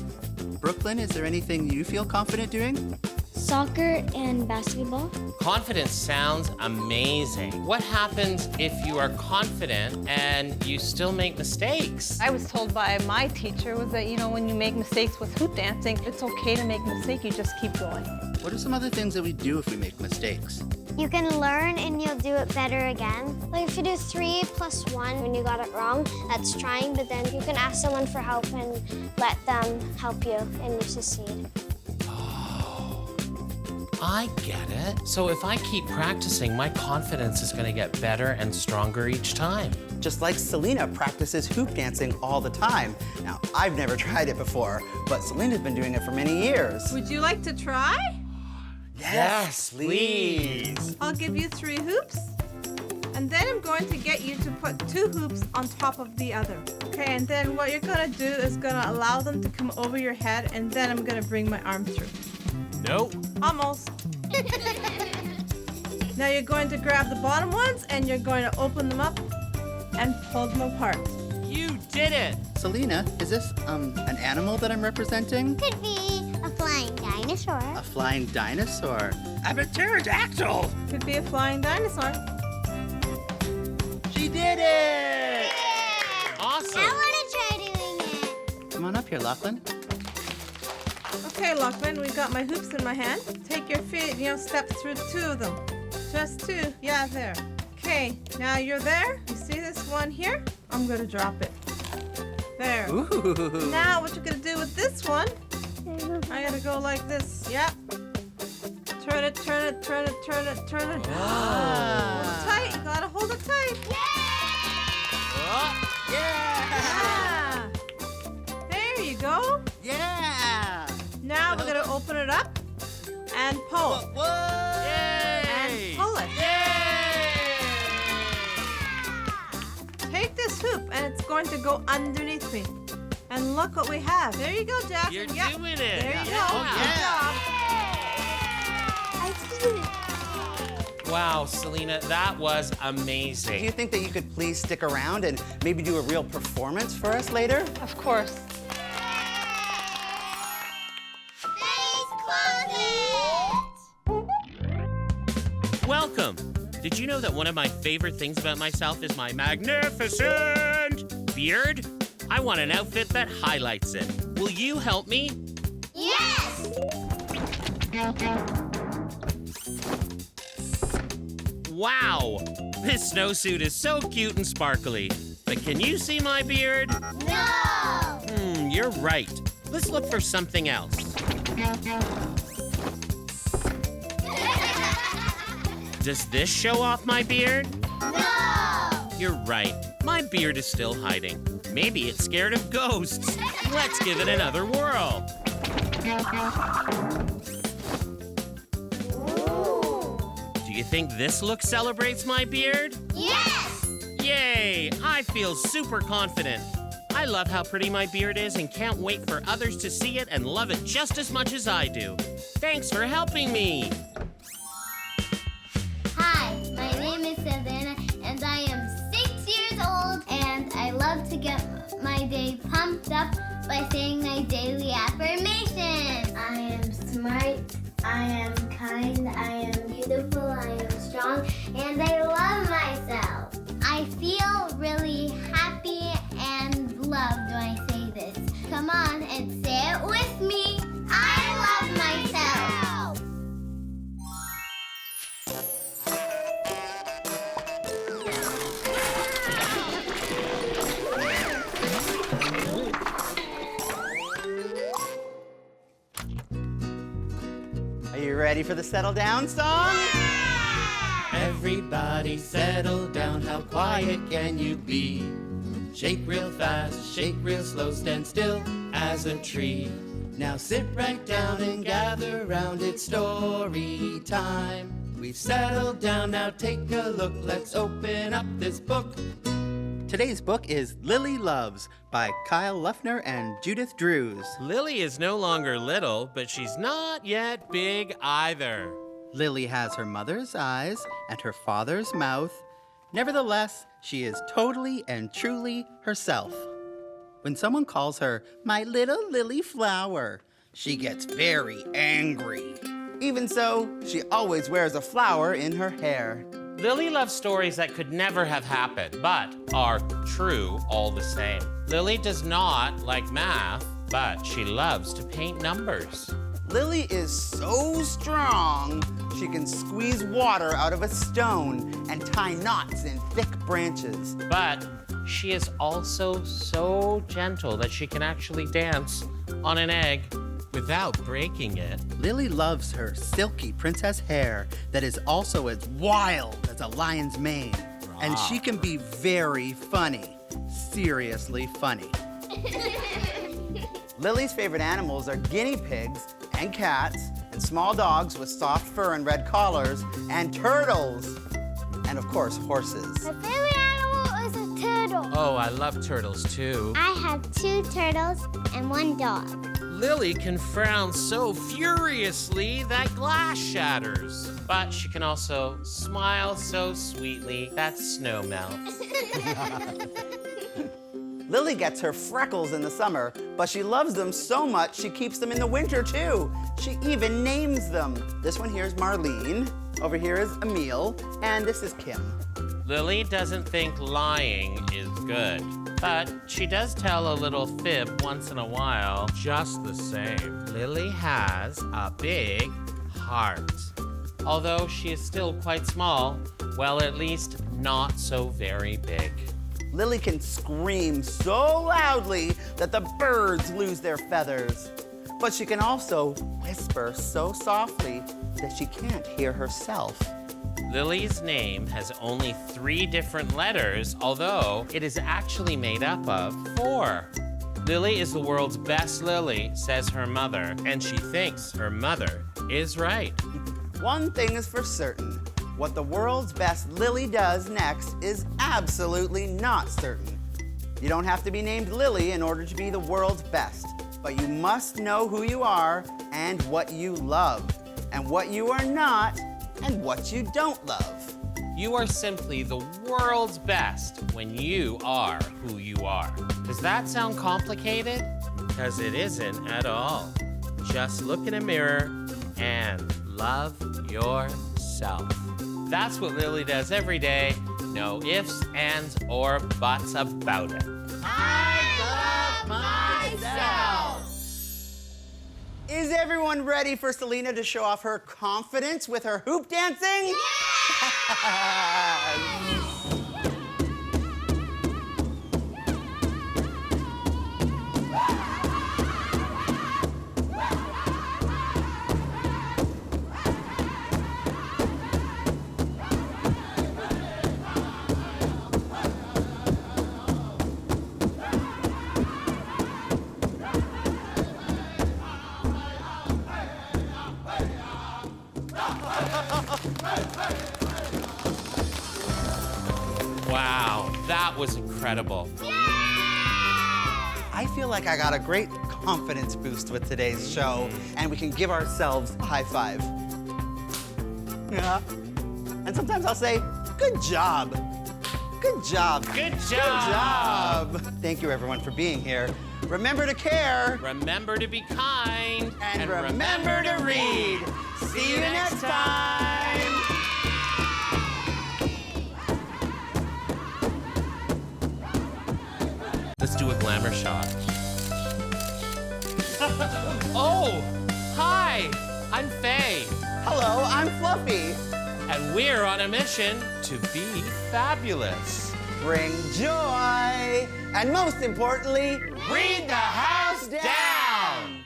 Brooklyn, is there anything you feel confident doing? Soccer and basketball. Confidence sounds amazing. What happens if you are confident and you still make mistakes? I was told by my teacher was that, when you make mistakes with hoop dancing, it's okay to make a mistake, you just keep going. What are some other things that we do if we make mistakes? You can learn and you'll do it better again. Like if you do 3 plus 1 when you got it wrong, that's trying, but then you can ask someone for help and let them help you and you succeed. I get it. So if I keep practicing, my confidence is going to get better and stronger each time. Just like Selena practices hoop dancing all the time. Now, I've never tried it before, but Selena's been doing it for many years. Would you like to try? Yes, please. I'll give you 3 hoops, and then I'm going to get you to put 2 hoops on top of the other. Okay, and then what you're gonna do is gonna allow them to come over your head, and then I'm gonna bring my arm through. Nope. Almost. Now you're going to grab the bottom ones and you're going to open them up and pull them apart. You did it! Selena, is this an animal that I'm representing? Could be a flying dinosaur. A flying dinosaur. I'm a pterodactyl! Could be a flying dinosaur. She did it! Awesome! I want to try doing it. Come on up here, Lachlan. Okay, Lachlan, we've got my hoops in my hand. Take your feet, step through 2 of them. Just 2, yeah, there. Okay, now you're there. You see this one here? I'm gonna drop it. There. Ooh. Now what you're gonna do with this one, I gotta go like this, yep. Turn it, turn it, turn it, turn it, turn it. Ah. Hold it tight, you gotta hold it tight. Yeah! There you go. Yeah! Now we're gonna open it up and pull. Whoa! And pull it. Take this hoop and it's going to go underneath me. And look what we have. There you go, Jackson. You're Yep. doing it. There you go. Oh, Good yeah. Wow, Selena, that was amazing. Do you think that you could please stick around and maybe do a real performance for us later? job. Of course. Welcome. Did you know that one of my favorite things about myself is my magnificent beard? I want an outfit that highlights it. Will you help me? Yes! Wow, this snowsuit is so cute and sparkly. But can you see my beard? No! You're right. Let's look for something else. Does this show off my beard? No! You're right. My beard is still hiding. Maybe it's scared of ghosts. Let's give it another whirl. Do you think this look celebrates my beard? Yes! Yay! I feel super confident. I love how pretty my beard is and can't wait for others to see it and love it just as much as I do. Thanks for helping me. Hi, my name is Savannah, and I am 6 years old, and I love to get my day pumped up by saying my daily affirmations. I am smart, I am kind, I am beautiful, I am strong, and I love myself. I feel really happy and loved when I say this. Come on and say it with me. I love myself. ready for the settle down song? Everybody settle down, how quiet can you be? Shake real fast, shake real slow, stand still as a tree. Now sit right down and gather round, it's story time. We've settled down, now take a look, let's open up this book. Today's book is Lily Loves by Kyle Luffner and Judith Drews. Lily is no longer little, but she's not yet big either. Lily has her mother's eyes and her father's mouth. Nevertheless, she is totally and truly herself. When someone calls her my little lily flower, she gets very angry. Even so, she always wears a flower in her hair. Lily loves stories that could never have happened, but are true all the same. Lily does not like math, but she loves to paint numbers. Lily is so strong, she can squeeze water out of a stone and tie knots in thick branches. But she is also so gentle that she can actually dance on an egg without breaking it. Lily loves her silky princess hair that is also as wild as a lion's mane. And she can be very funny, seriously funny. Lily's favorite animals are guinea pigs and cats and small dogs with soft fur and red collars and turtles. And of course, horses. My favorite animal is a turtle. Oh, I love turtles too. I have 2 turtles and 1 dog. Lily can frown so furiously that glass shatters. But she can also smile so sweetly that snow melts. Lily gets her freckles in the summer, but she loves them so much she keeps them in the winter too. She even names them. This one here is Marlene, over here is Emile, and this is Kim. Lily doesn't think lying is good, but she does tell a little fib once in a while just the same. Lily has a big heart. Although she is still quite small, well, at least not so very big. Lily can scream so loudly that the birds lose their feathers. But she can also whisper so softly that she can't hear herself. Lily's name has only 3 different letters, although it is actually made up of 4. Lily is the world's best lily, says her mother, and she thinks her mother is right. One thing is for certain. What the world's best Lily does next is absolutely not certain. You don't have to be named Lily in order to be the world's best, but you must know who you are and what you love, and what you are not and what you don't love. You are simply the world's best when you are who you are. Does that sound complicated? Because it isn't at all. Just look in a mirror and love yourself. That's what Lily does every day. No ifs, ands, or buts about it. I love myself! Is everyone ready for Selena to show off her confidence with her hoop dancing? Yeah! Wow, that was incredible. I feel like I got a great confidence boost with today's show, and we can give ourselves a high five. Yeah. And sometimes I'll say, good job. Good job. Good job. Good job. Thank you, everyone, for being here. Remember to care. Remember to be kind. And remember to read. See you next time. Let's do a glamour shot. Oh, hi, I'm Faye. Hello, I'm Fluffy. And we're on a mission to be fabulous. Bring joy, and most importantly, read the house down.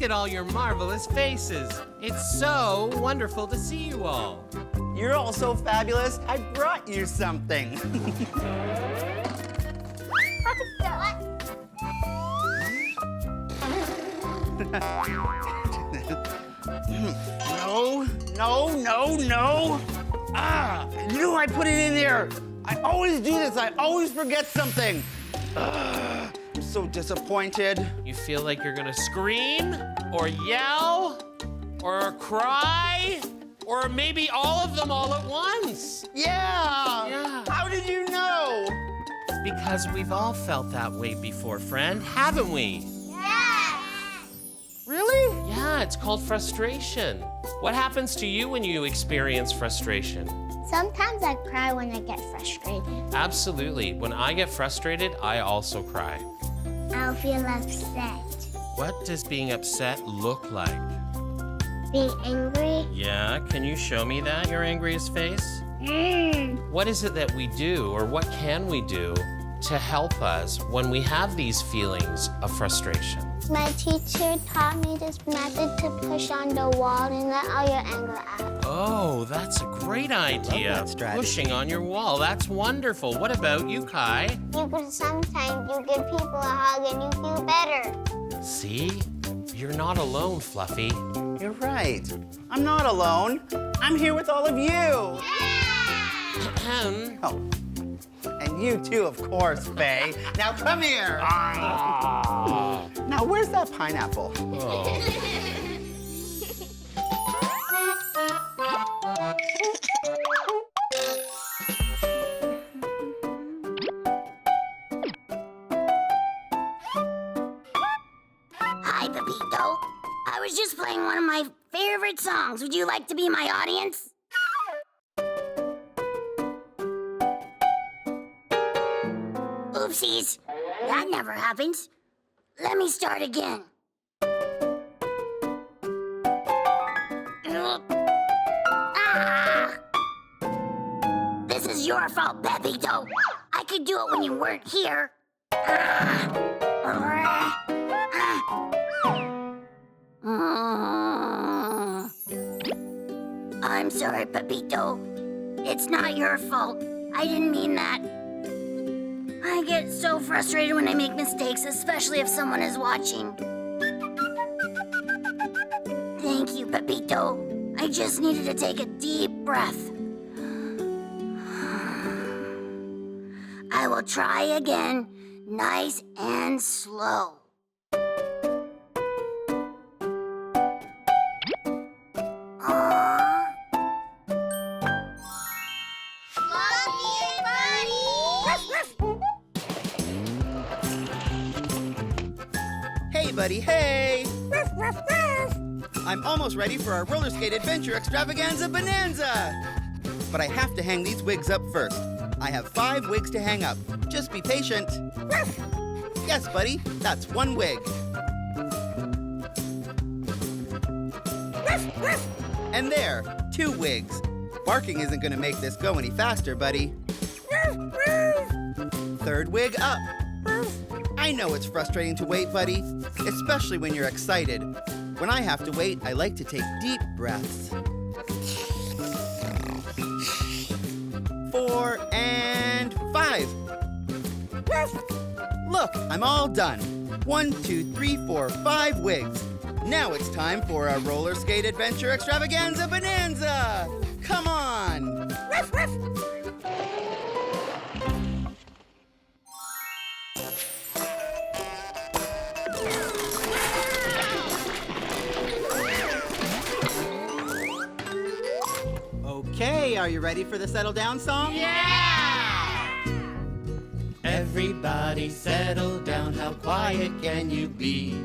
at all your marvelous faces. It's so wonderful to see you all. You're all so fabulous, I brought you something. No. Ah, I knew I put it in there. I always do this. I always forget something. I'm so disappointed. You feel like you're gonna scream or yell or cry or maybe all of them all at once. Yeah. How did you know? Because we've all felt that way before, friend, haven't we? Really? Yeah, it's called frustration. What happens to you when you experience frustration? Sometimes I cry when I get frustrated. Absolutely. When I get frustrated, I also cry. I'll feel upset. What does being upset look like? Being angry? Yeah, can you show me that, your angriest face? What is it that we do, or what can we do to help us when we have these feelings of frustration? My teacher taught me this method to push on the wall and let all your anger out. Oh, that's a great idea. that strategy. Pushing on your wall, that's wonderful. What about you, Kai? Sometimes you give people a hug and you feel better. See? You're not alone, Fluffy. You're right. I'm not alone. I'm here with all of you. Oh, and you too, of course, Faye. Now come here. Now, where's that pineapple? Hi, Pepito. I was just playing one of my favorite songs. Would you like to be my audience? Oopsies. That never happens. Let me start again. Ah! This is your fault, Pepito. I could do it when you weren't here. I'm sorry, Pepito. It's not your fault. I didn't mean that. I get so frustrated when I make mistakes, especially if someone is watching. Thank you, Pepito. I just needed to take a deep breath. I will try again, nice and slow. Hey, buddy, hey! I'm almost ready for our roller skate adventure extravaganza bonanza! But I have to hang these wigs up first. I have 5 wigs to hang up. Just be patient. Yes, buddy, that's 1 wig. And there, 2 wigs. Barking isn't gonna make this go any faster, buddy. 3rd wig up. I know it's frustrating to wait, buddy, especially when you're excited. When I have to wait, I like to take deep breaths. 4 and 5. Look, I'm all done. 1, 2, 3, 4, 5 wigs. Now it's time for a roller skate adventure extravaganza bonanza. Come on. Okay, are you ready for the settle down song? Everybody settle down, how quiet can you be?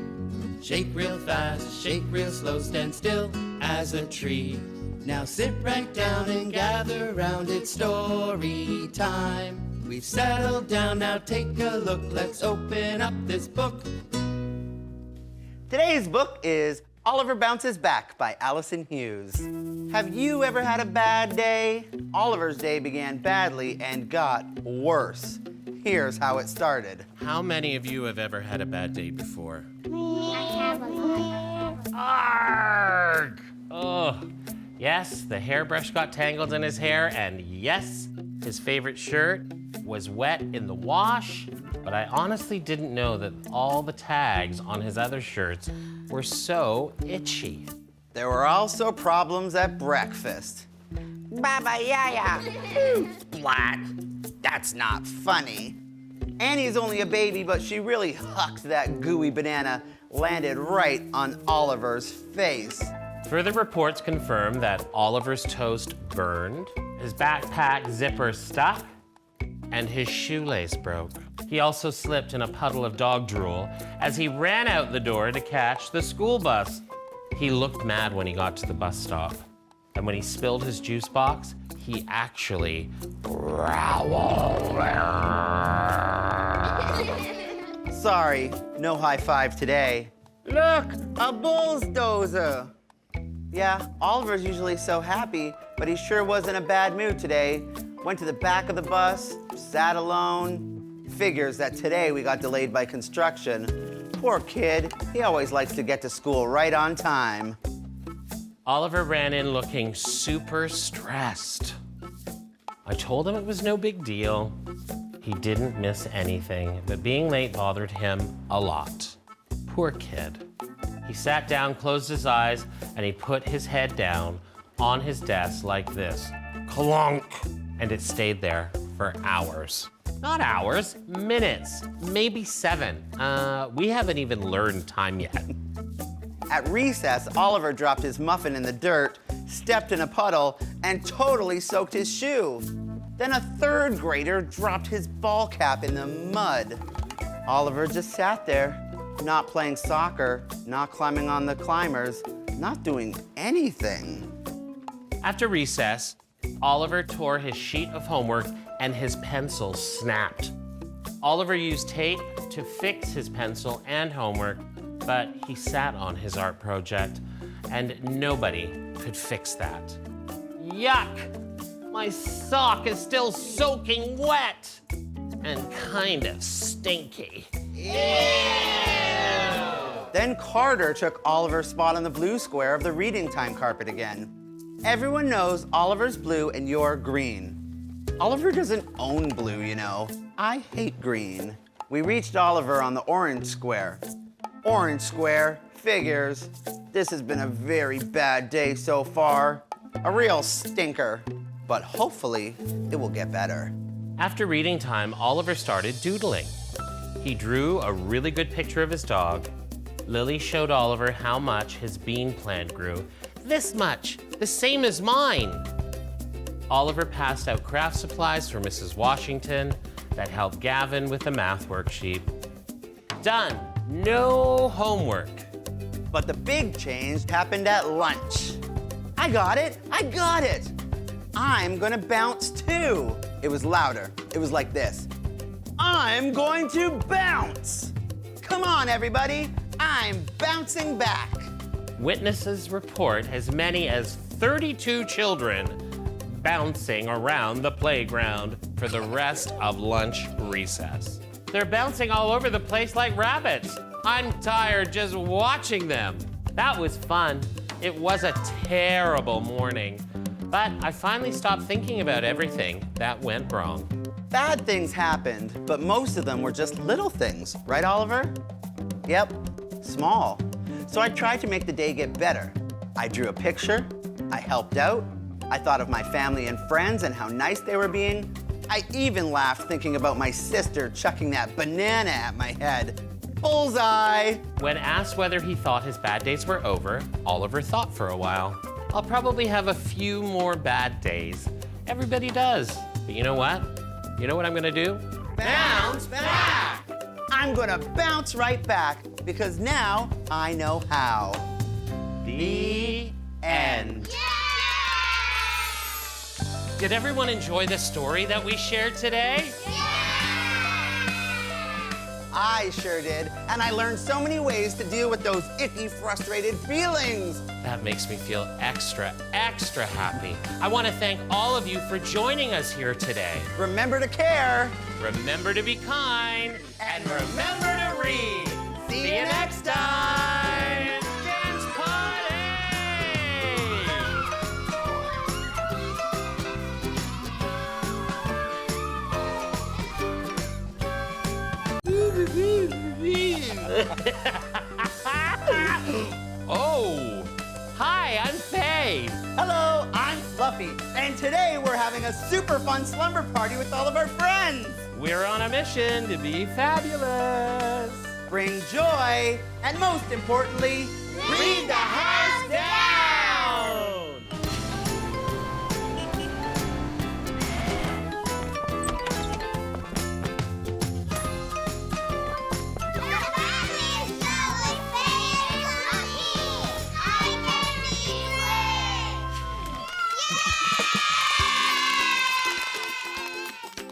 Shake real fast, shake real slow, stand still as a tree. Now sit right down and gather round, it's story time. We've settled down, now take a look, let's open up this book. Today's book is Oliver Bounces Back by Allison Hughes. Have you ever had a bad day? Oliver's day began badly and got worse. Here's how it started. How many of you have ever had a bad day before? I have a lot. Arrgh! Ugh. Yes, the hairbrush got tangled in his hair, and yes, his favorite shirt was wet in the wash, but I honestly didn't know that all the tags on his other shirts were so itchy. There were also problems at breakfast. Baba Yaya. Splat. That's not funny. Annie's only a baby, but she really hucked that gooey banana, landed right on Oliver's face. Further reports confirm that Oliver's toast burned, his backpack zipper stuck, and his shoelace broke. He also slipped in a puddle of dog drool as he ran out the door to catch the school bus. He looked mad when he got to the bus stop. And when he spilled his juice box, he actually growled. Sorry, no high five today. Look, a bulldozer. Yeah, Oliver's usually so happy, but he sure was in a bad mood today. Went to the back of the bus, sat alone. Figures that today we got delayed by construction. Poor kid, he always likes to get to school right on time. Oliver ran in looking super stressed. I told him it was no big deal. He didn't miss anything, but being late bothered him a lot. Poor kid. He sat down, closed his eyes, and he put his head down on his desk like this. Clunk! And it stayed there for hours. Not hours, minutes, maybe 7. We haven't even learned time yet. At recess, Oliver dropped his muffin in the dirt, stepped in a puddle, and totally soaked his shoe. Then a 3rd grader dropped his ball cap in the mud. Oliver just sat there, not playing soccer, not climbing on the climbers, not doing anything. After recess, Oliver tore his sheet of homework and his pencil snapped. Oliver used tape to fix his pencil and homework, but he sat on his art project and nobody could fix that. Yuck! My sock is still soaking wet and kind of stinky. Then Carter took Oliver's spot on the blue square of the reading time carpet again. Everyone knows Oliver's blue and you're green. Oliver doesn't own blue, you know. I hate green. We reached Oliver on the orange square. Orange square, figures. This has been a very bad day so far. A real stinker. But hopefully, it will get better. After reading time, Oliver started doodling. He drew a really good picture of his dog. Lily showed Oliver how much his bean plant grew. This much, the same as mine. Oliver passed out craft supplies for Mrs. Washington that helped Gavin with the math worksheet. Done, no homework. But the big change happened at lunch. I got it. I'm gonna bounce too. It was louder. It was like this. I'm going to bounce. Come on, everybody. I'm bouncing back. Witnesses report as many as 32 children bouncing around the playground for the rest of lunch recess. They're bouncing all over the place like rabbits. I'm tired just watching them. That was fun. It was a terrible morning, but I finally stopped thinking about everything that went wrong. Bad things happened, but most of them were just little things, right, Oliver? Yep, small. So I tried to make the day get better. I drew a picture, I helped out, I thought of my family and friends and how nice they were being. I even laughed thinking about my sister chucking that banana at my head. Bullseye! When asked whether he thought his bad days were over, Oliver thought for a while. I'll probably have a few more bad days. Everybody does. But you know what? You know what I'm gonna do? Bounce back! I'm gonna bounce right back because now I know how. The end. Did everyone enjoy the story that we shared today? I sure did, and I learned so many ways to deal with those icky, frustrated feelings. That makes me feel extra happy. I want to thank all of you for joining us here today. Remember to care. Remember to be kind. And remember to read. See you next time. Dance Party! Oh, hi, I'm Faye. Hello, I'm Fluffy. And today we're having a super fun slumber party with all of our friends. We're on a mission to be fabulous. Bring joy, and most importantly, read the house down!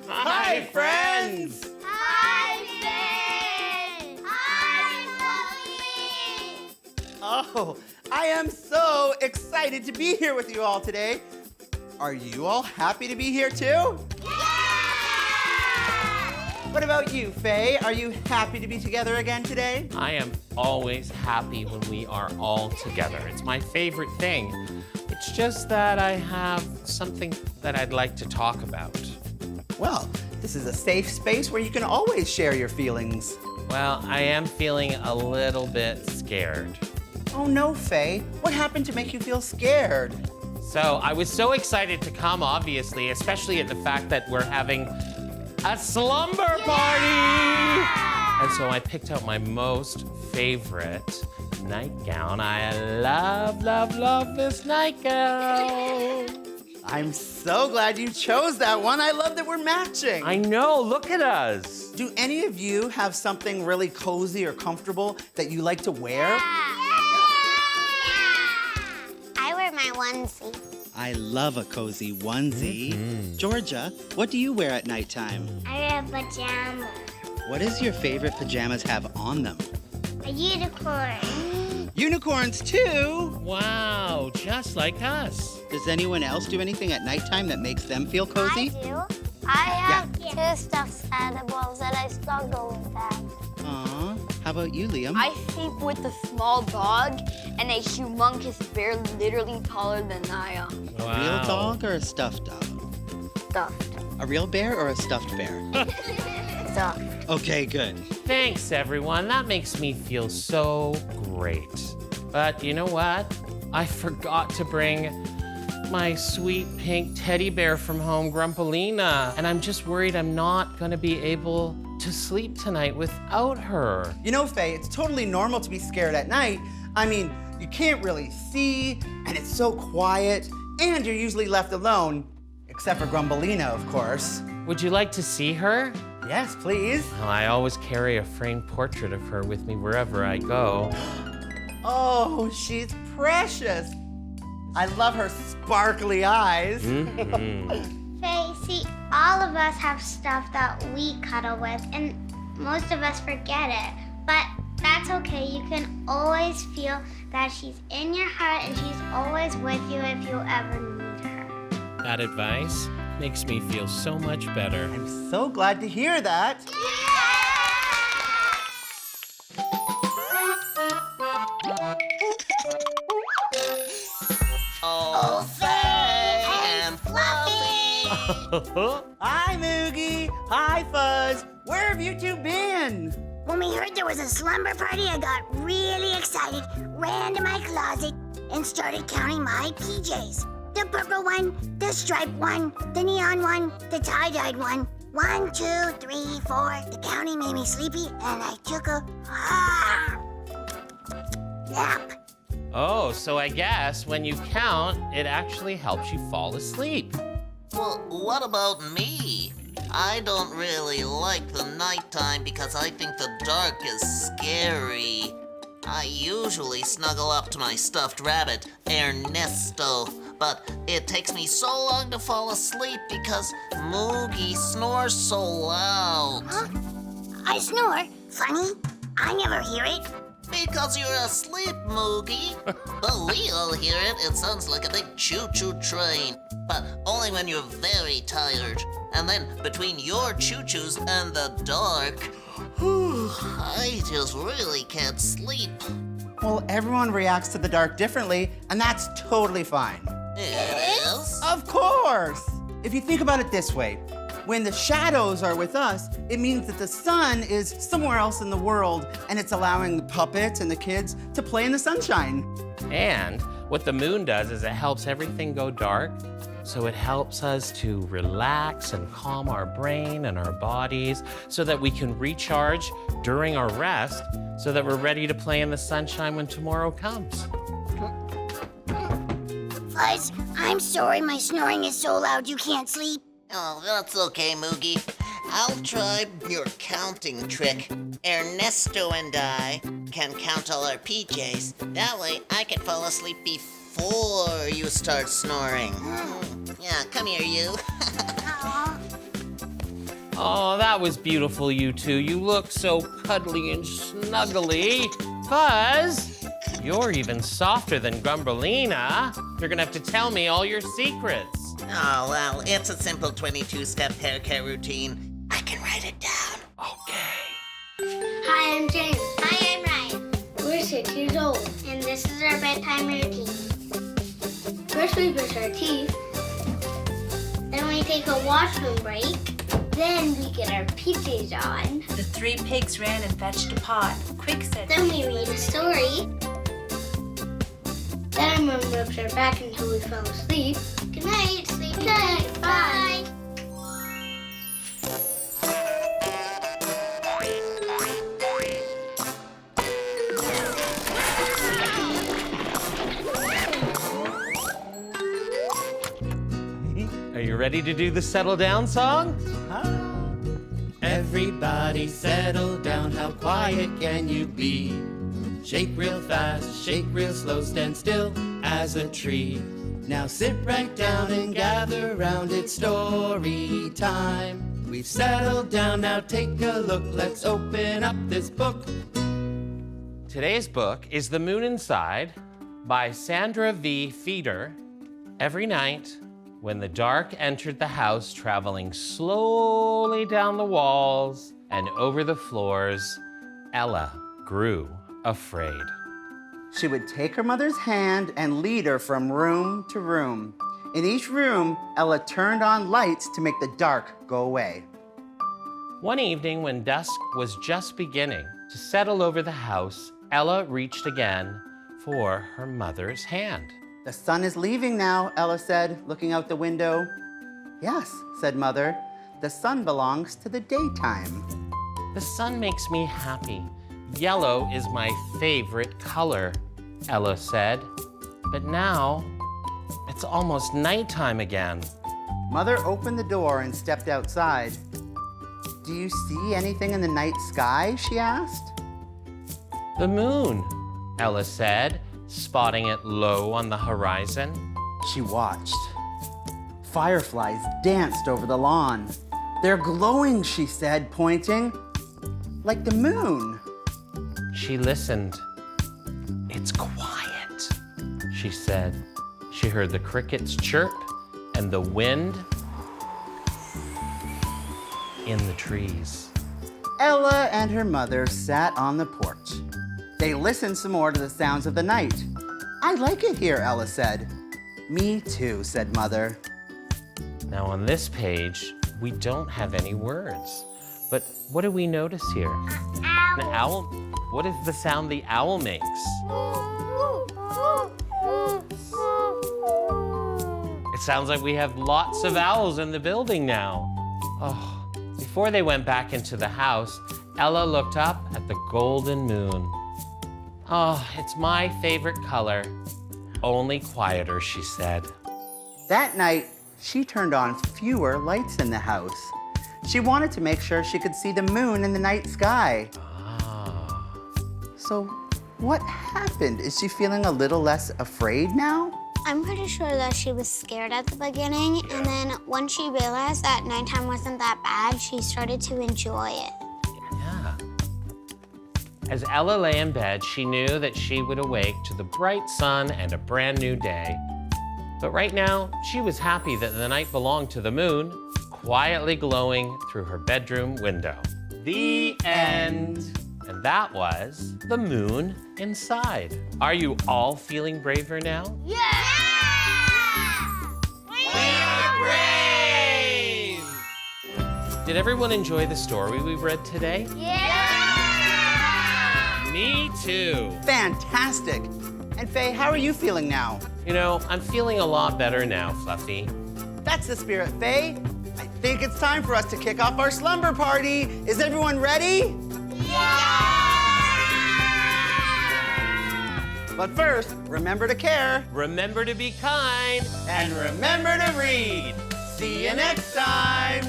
Hi, friends! Oh, I am so excited to be here with you all today. Are you all happy to be here too? Yeah! What about you, Faye? Are you happy to be together again today? I am always happy when we are all together. It's my favorite thing. It's just that I have something that I'd like to talk about. Well, this is a safe space where you can always share your feelings. Well, I am feeling a little bit scared. Oh no, Faye. What happened to make you feel scared? So I was so excited to come, obviously, especially at the fact that we're having a slumber party. And so I picked out my most favorite nightgown. I love, love, love this nightgown. I'm so glad you chose that one. I love that we're matching. I know, look at us. Do any of you have something really cozy or comfortable that you like to wear? I wear my onesie. I love a cozy onesie. Georgia, what do you wear at nighttime? I wear pajamas. What does your favorite pajamas have on them? A unicorn. Unicorns too? Wow, just like us. Does anyone else do anything at nighttime that makes them feel cozy? I do. I have two stuffed animals and I struggle with that. Aw, how about you, Liam? I sleep with a small dog and a humongous bear literally taller than I am. A real dog or a stuffed dog? Stuffed. A real bear or a stuffed bear? Stuffed. Okay, good. Thanks, everyone. That makes me feel so great. But you know what? I forgot to bring my sweet pink teddy bear from home, Grumpalina. And I'm just worried I'm not gonna be able to sleep tonight without her. You know, Faye, it's totally normal to be scared at night. I mean, you can't really see, and it's so quiet, and you're usually left alone, except for Grumpalina, of course. Would you like to see her? Yes, please. Well, I always carry a framed portrait of her with me wherever I go. Oh, she's precious. I love her sparkly eyes. Faye, see, all of us have stuff that we cuddle with, and most of us forget it. But that's okay. You can always feel that she's in your heart and she's always with you if you ever need her. That advice makes me feel so much better. I'm so glad to hear that. Oh, Faye and Fluffy! Hi, Moogie. Hi, Fuzz. Where have you two been? When we heard there was a slumber party, I got really excited, ran to my closet, and started counting my PJs. The purple one, the striped one, the neon one, the tie-dyed one. 1, 2, 3, 4. The counting made me sleepy, and I took a nap. Oh, so I guess when you count, it actually helps you fall asleep. Well, what about me? I don't really like the nighttime because I think the dark is scary. I usually snuggle up to my stuffed rabbit, Ernesto, but it takes me so long to fall asleep because Moogie snores so loud. Huh? I snore? Funny. I never hear it. Because you're asleep, Moogie. But we all hear it. It sounds like a big choo-choo train. But only when you're very tired. And then between your choo-choos and the dark, I just really can't sleep. Well, everyone reacts to the dark differently, and that's totally fine. It is? Of course! If you think about it this way, When the shadows are with us, it means that the sun is somewhere else in the world, and it's allowing the puppets and the kids to play in the sunshine. And what the moon does is it helps everything go dark. So it helps us to relax and calm our brain and our bodies so that we can recharge during our rest so that we're ready to play in the sunshine when tomorrow comes. Fuzz, I'm sorry my snoring is so loud you can't sleep. Oh, that's okay, Moogie. I'll try your counting trick. Ernesto and I can count all our PJs. That way I can fall asleep before you start snoring. Yeah, come here, you. Oh, that was beautiful, you two. You look so cuddly and snuggly. Fuzz, you're even softer than Grumbleina. You're gonna have to tell me all your secrets. Oh, well, it's a simple 22-step hair care routine. I can write it down. Hi, I'm James. Hi, I'm Ryan. We're 6 years old, and this is our bedtime routine. First, we brush our teeth. Then we take a washroom break. Then we get our PJs on. The 3 pigs ran and fetched a pot. Quick, said. Then we read a story. Then our mom rubs our back until we fall asleep. Good night, sleep tight. Bye. Are you ready to do the settle down song? Everybody settle down, how quiet can you be? Shake real fast, shake real slow, stand still as a tree. Now sit right down and gather round, it's story time. We've settled down, now take a look, let's open up this book. Today's book is The Moon Inside by Sandra V. Feeder. Every night, when the dark entered the house, traveling slowly down the walls and over the floors, Ella grew afraid. She would take her mother's hand and lead her from room to room. In each room, Ella turned on lights to make the dark go away. One evening, when dusk was just beginning to settle over the house, Ella reached again for her mother's hand. The sun is leaving now, Ella said, looking out the window. Yes, said Mother, the sun belongs to the daytime. The sun makes me happy. Yellow is my favorite color, Ella said. But now, it's almost nighttime again. Mother opened the door and stepped outside. Do you see anything in the night sky, she asked. The moon, Ella said, spotting it low on the horizon. She watched. Fireflies danced over the lawn. They're glowing, she said, pointing, like the moon. She listened. It's quiet, she said. She heard the crickets chirp and the wind in the trees. Ella and her mother sat on the porch. They listened some more to the sounds of the night. I like it here, Ella said. Me too, said Mother. Now on this page, we don't have any words. But what do we notice here? An owl. What is the sound the owl makes? It sounds like we have lots of owls in the building now. Oh. Before they went back into the house, Ella looked up at the golden moon. Oh, it's my favorite color. Only quieter, she said. That night, she turned on fewer lights in the house. She wanted to make sure she could see the moon in the night sky. So what happened? Is she feeling a little less afraid now? I'm pretty sure that she was scared at the beginning, and then once she realized that nighttime wasn't that bad, she started to enjoy it. Yeah. As Ella lay in bed, she knew that she would awake to the bright sun and a brand new day. But right now, she was happy that the night belonged to the moon, quietly glowing through her bedroom window. The end. And that was The Moon Inside. Are you all feeling braver now? Yeah! We are brave! Did everyone enjoy the story we read today? Yeah! Me too. Fantastic. And Faye, how are you feeling now? You know, I'm feeling a lot better now, Fluffy. That's the spirit, Faye. I think it's time for us to kick off our slumber party. Is everyone ready? Yeah! But first, remember to care. Remember to be kind. And remember to read. See you next time.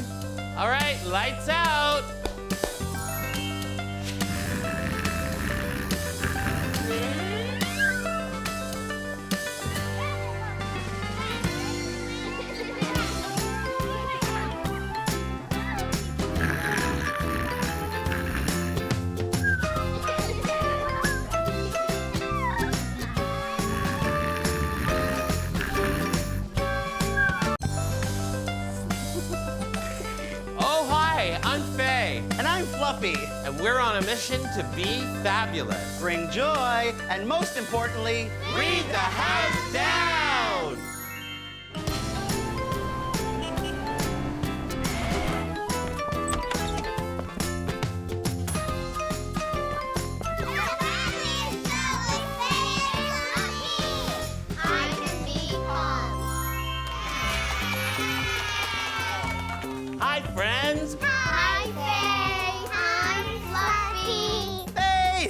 All right, lights out. I'm Faye. And I'm Fluffy. And we're on a mission to be fabulous. Bring joy, and most importantly, read the house down! Hi, friends. Hi, Faye. Hi, Fluffy. Hey!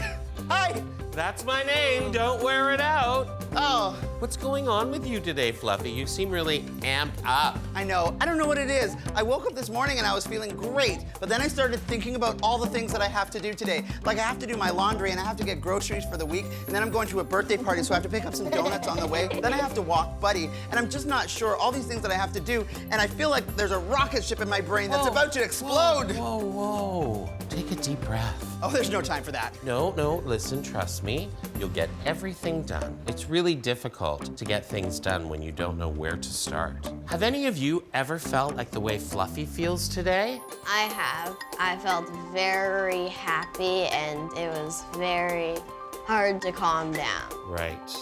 Hi! That's my name. Don't wear it out. Oh. What's going on with you today, Fluffy? You seem really amped up. I know. I don't know what it is. I woke up this morning and I was feeling great, but then I started thinking about all the things that I have to do today. Like I have to do my laundry and I have to get groceries for the week, and then I'm going to a birthday party, so I have to pick up some donuts on the way. Then I have to walk Buddy, and I'm just not sure all these things that I have to do, and I feel like there's a rocket ship in my brain that's about to explode. Whoa, whoa. Take a deep breath. Oh, there's no time for that. No, listen, trust me. You'll get everything done. It's really difficult to get things done when you don't know where to start. Have any of you ever felt like the way Fluffy feels today? I have. I felt very happy and it was very hard to calm down. Right.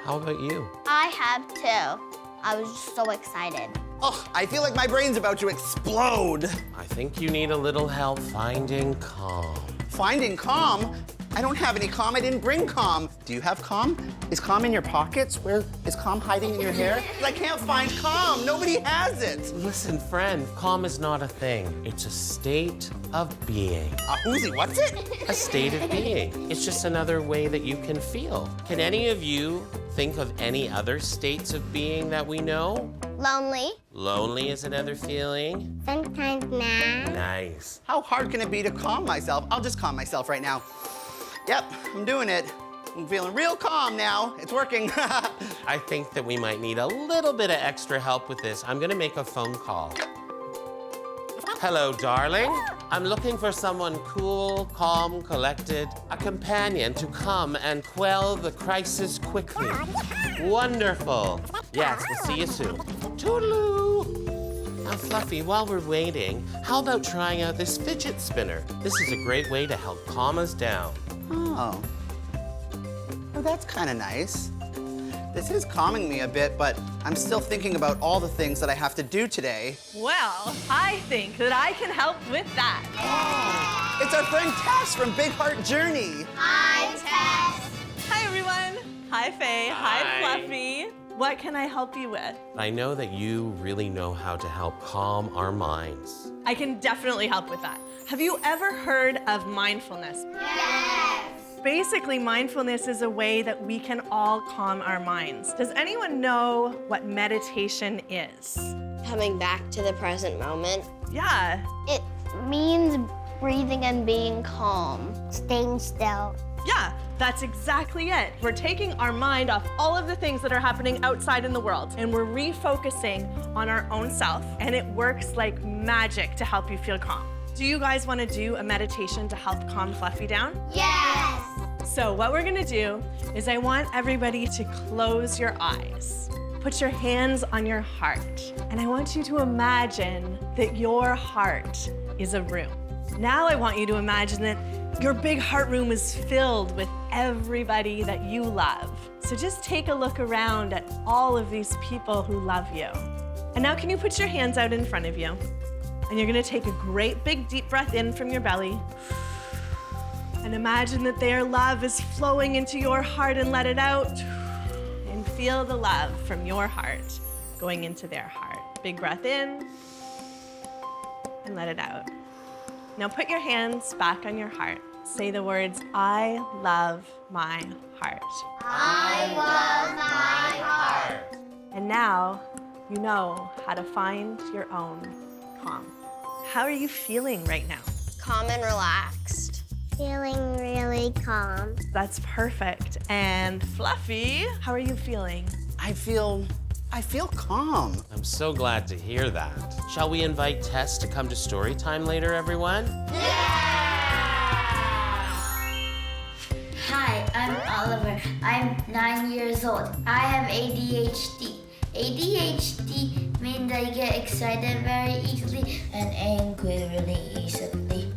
How about you? I have too. I was just so excited. Oh, I feel like my brain's about to explode. I think you need a little help finding calm. Finding calm? I don't have any calm. I didn't bring calm. Do you have calm? Is calm in your pockets? Where is calm hiding in your hair? I can't find calm. Nobody has it. Listen, friend, calm is not a thing. It's a state of being. Who's what's it? A state of being. It's just another way that you can feel. Can any of you think of any other states of being that we know? Lonely. Lonely is another feeling. Sometimes mad. Nice. How hard can it be to calm myself? I'll just calm myself right now. Yep, I'm doing it. I'm feeling real calm now. It's working. I think that we might need a little bit of extra help with this. I'm gonna make a phone call. Hello, darling. I'm looking for someone cool, calm, collected, a companion to come and quell the crisis quickly. Wonderful. Yes, we'll see you soon. Toodaloo. Now, Fluffy, while we're waiting, how about trying out this fidget spinner? This is a great way to help calm us down. Oh. Well, that's kind of nice. This is calming me a bit, but I'm still thinking about all the things that I have to do today. Well, I think that I can help with that. Oh, it's our friend Tess from Big Heart Journey. Hi, Tess. Hi, everyone. Hi, Faye. Hi, Fluffy. What can I help you with? I know that you really know how to help calm our minds. I can definitely help with that. Have you ever heard of mindfulness? Yes. Basically, mindfulness is a way that we can all calm our minds. Does anyone know what meditation is? Coming back to the present moment. Yeah. It means breathing and being calm. Staying still. Yeah, that's exactly it. We're taking our mind off all of the things that are happening outside in the world, and we're refocusing on our own self, and it works like magic to help you feel calm. Do you guys want to do a meditation to help calm Fluffy down? Yes. So what we're gonna do is I want everybody to close your eyes. Put your hands on your heart, and I want you to imagine that your heart is a room. Now I want you to imagine that your big heart room is filled with everybody that you love. So just take a look around at all of these people who love you. And now can you put your hands out in front of you? And you're gonna take a great big deep breath in from your belly. And imagine that their love is flowing into your heart and let it out. And feel the love from your heart going into their heart. Big breath in and let it out. Now put your hands back on your heart. Say the words, I love my heart. I love my heart. And now you know how to find your own calm. How are you feeling right now? Calm and relaxed. Feeling really calm. That's perfect. And Fluffy, how are you feeling? I feel calm. I'm so glad to hear that. Shall we invite Tess to come to story time later, everyone? Hi, I'm Oliver. I'm 9 years old. I have ADHD. ADHD means I get excited very easily and angry really easily.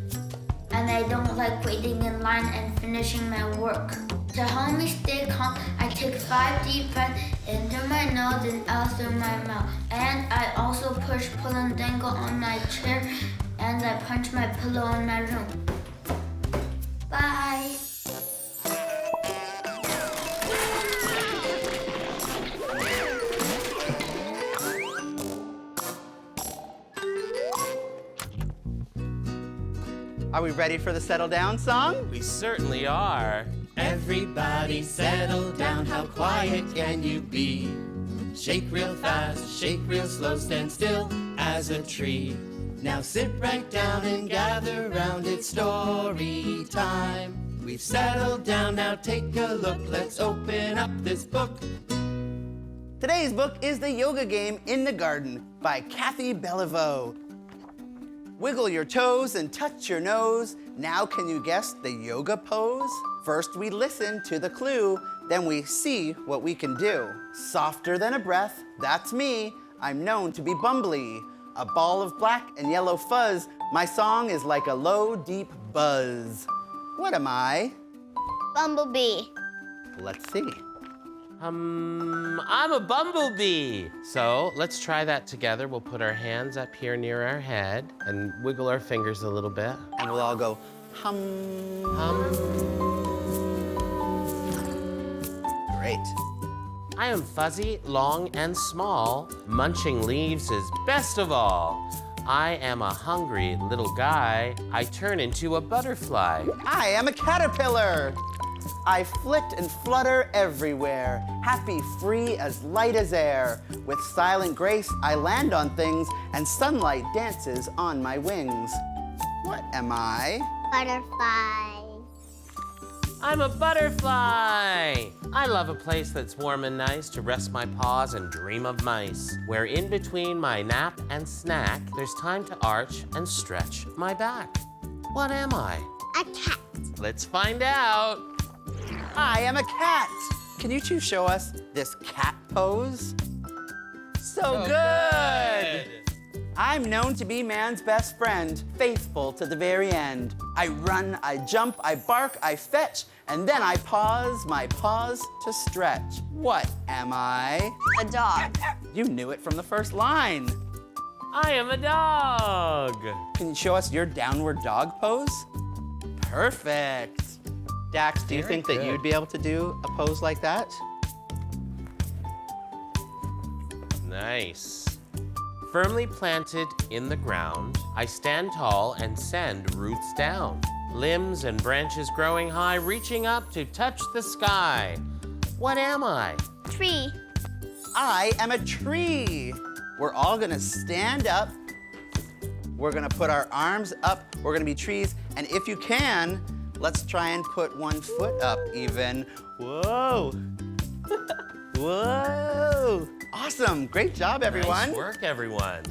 And I don't like waiting in line and finishing my work. To help me stay calm, I take 5 deep breaths into my nose and out through my mouth. And I also push, pull, and dangle on my chair. And I punch my pillow in my room. Bye. Are we ready for the settle down song? We certainly are. Everybody settle down, how quiet can you be? Shake real fast, shake real slow, stand still as a tree. Now sit right down and gather round, it's story time. We've settled down, now take a look, let's open up this book. Today's book is The Yoga Game in the Garden by Kathy Beliveau. Wiggle your toes and touch your nose. Now can you guess the yoga pose? First we listen to the clue, then we see what we can do. Softer than a breath, that's me. I'm known to be bumbly. A ball of black and yellow fuzz. My song is like a low, deep buzz. What am I? Bumblebee. Let's see. I'm a bumblebee. So let's try that together. We'll put our hands up here near our head and wiggle our fingers a little bit. And we'll all go hum. Hum. Great. I am fuzzy, long, and small. Munching leaves is best of all. I am a hungry little guy. I turn into a butterfly. I am a caterpillar. I flit and flutter everywhere, happy, free, as light as air. With silent grace, I land on things, and sunlight dances on my wings. What am I? Butterfly. I'm a butterfly. I love a place that's warm and nice to rest my paws and dream of mice, where in between my nap and snack, there's time to arch and stretch my back. What am I? A cat. Let's find out. I am a cat. Can you two show us this cat pose? So good. I'm known to be man's best friend, faithful to the very end. I run, I jump, I bark, I fetch, and then I pause my paws to stretch. What am I? A dog. You knew it from the first line. I am a dog. Can you show us your downward dog pose? Perfect. Dax, do you Very think that good. you'd be able to do a pose like that? Nice. Firmly planted in the ground, I stand tall and send roots down. Limbs and branches growing high, reaching up to touch the sky. What am I? Tree. I am a tree. We're all gonna stand up. We're gonna put our arms up. We're gonna be trees. And if you can, let's try and put one foot up even. Whoa. Whoa. Awesome. Great job, everyone. Nice work, everyone.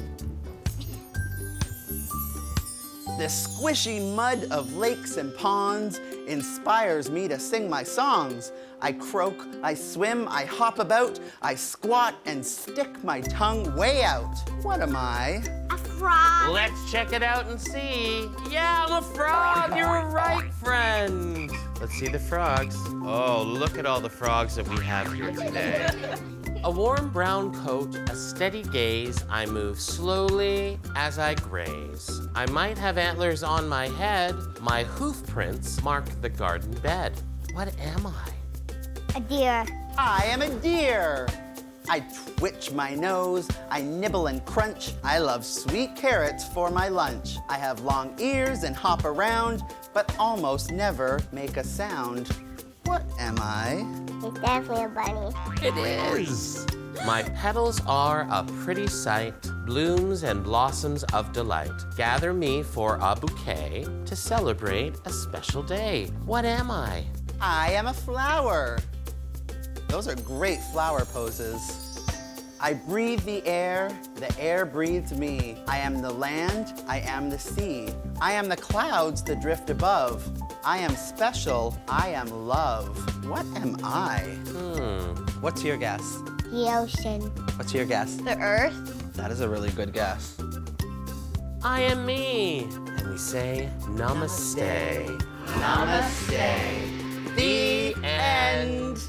The squishy mud of lakes and ponds inspires me to sing my songs. I croak, I swim, I hop about, I squat and stick my tongue way out. What am I? A frog. Let's check it out and see. Yeah, I'm a frog. You're right, friend. Let's see the frogs. Oh, look at all the frogs that we have here today. A warm brown coat, a steady gaze, I move slowly as I graze. I might have antlers on my head, my hoof prints mark the garden bed. What am I? A deer. I am a deer. I twitch my nose, I nibble and crunch. I love sweet carrots for my lunch. I have long ears and hop around, but almost never make a sound. What am I? It's definitely a bunny. It is. My petals are a pretty sight, blooms and blossoms of delight. Gather me for a bouquet to celebrate a special day. What am I? I am a flower. Those are great flower poses. I breathe the air breathes me. I am the land, I am the sea. I am the clouds that drift above. I am special, I am love. What am I? What's your guess? The ocean. What's your guess? The earth. That is a really good guess. I am me. And we say namaste. Namaste. The end.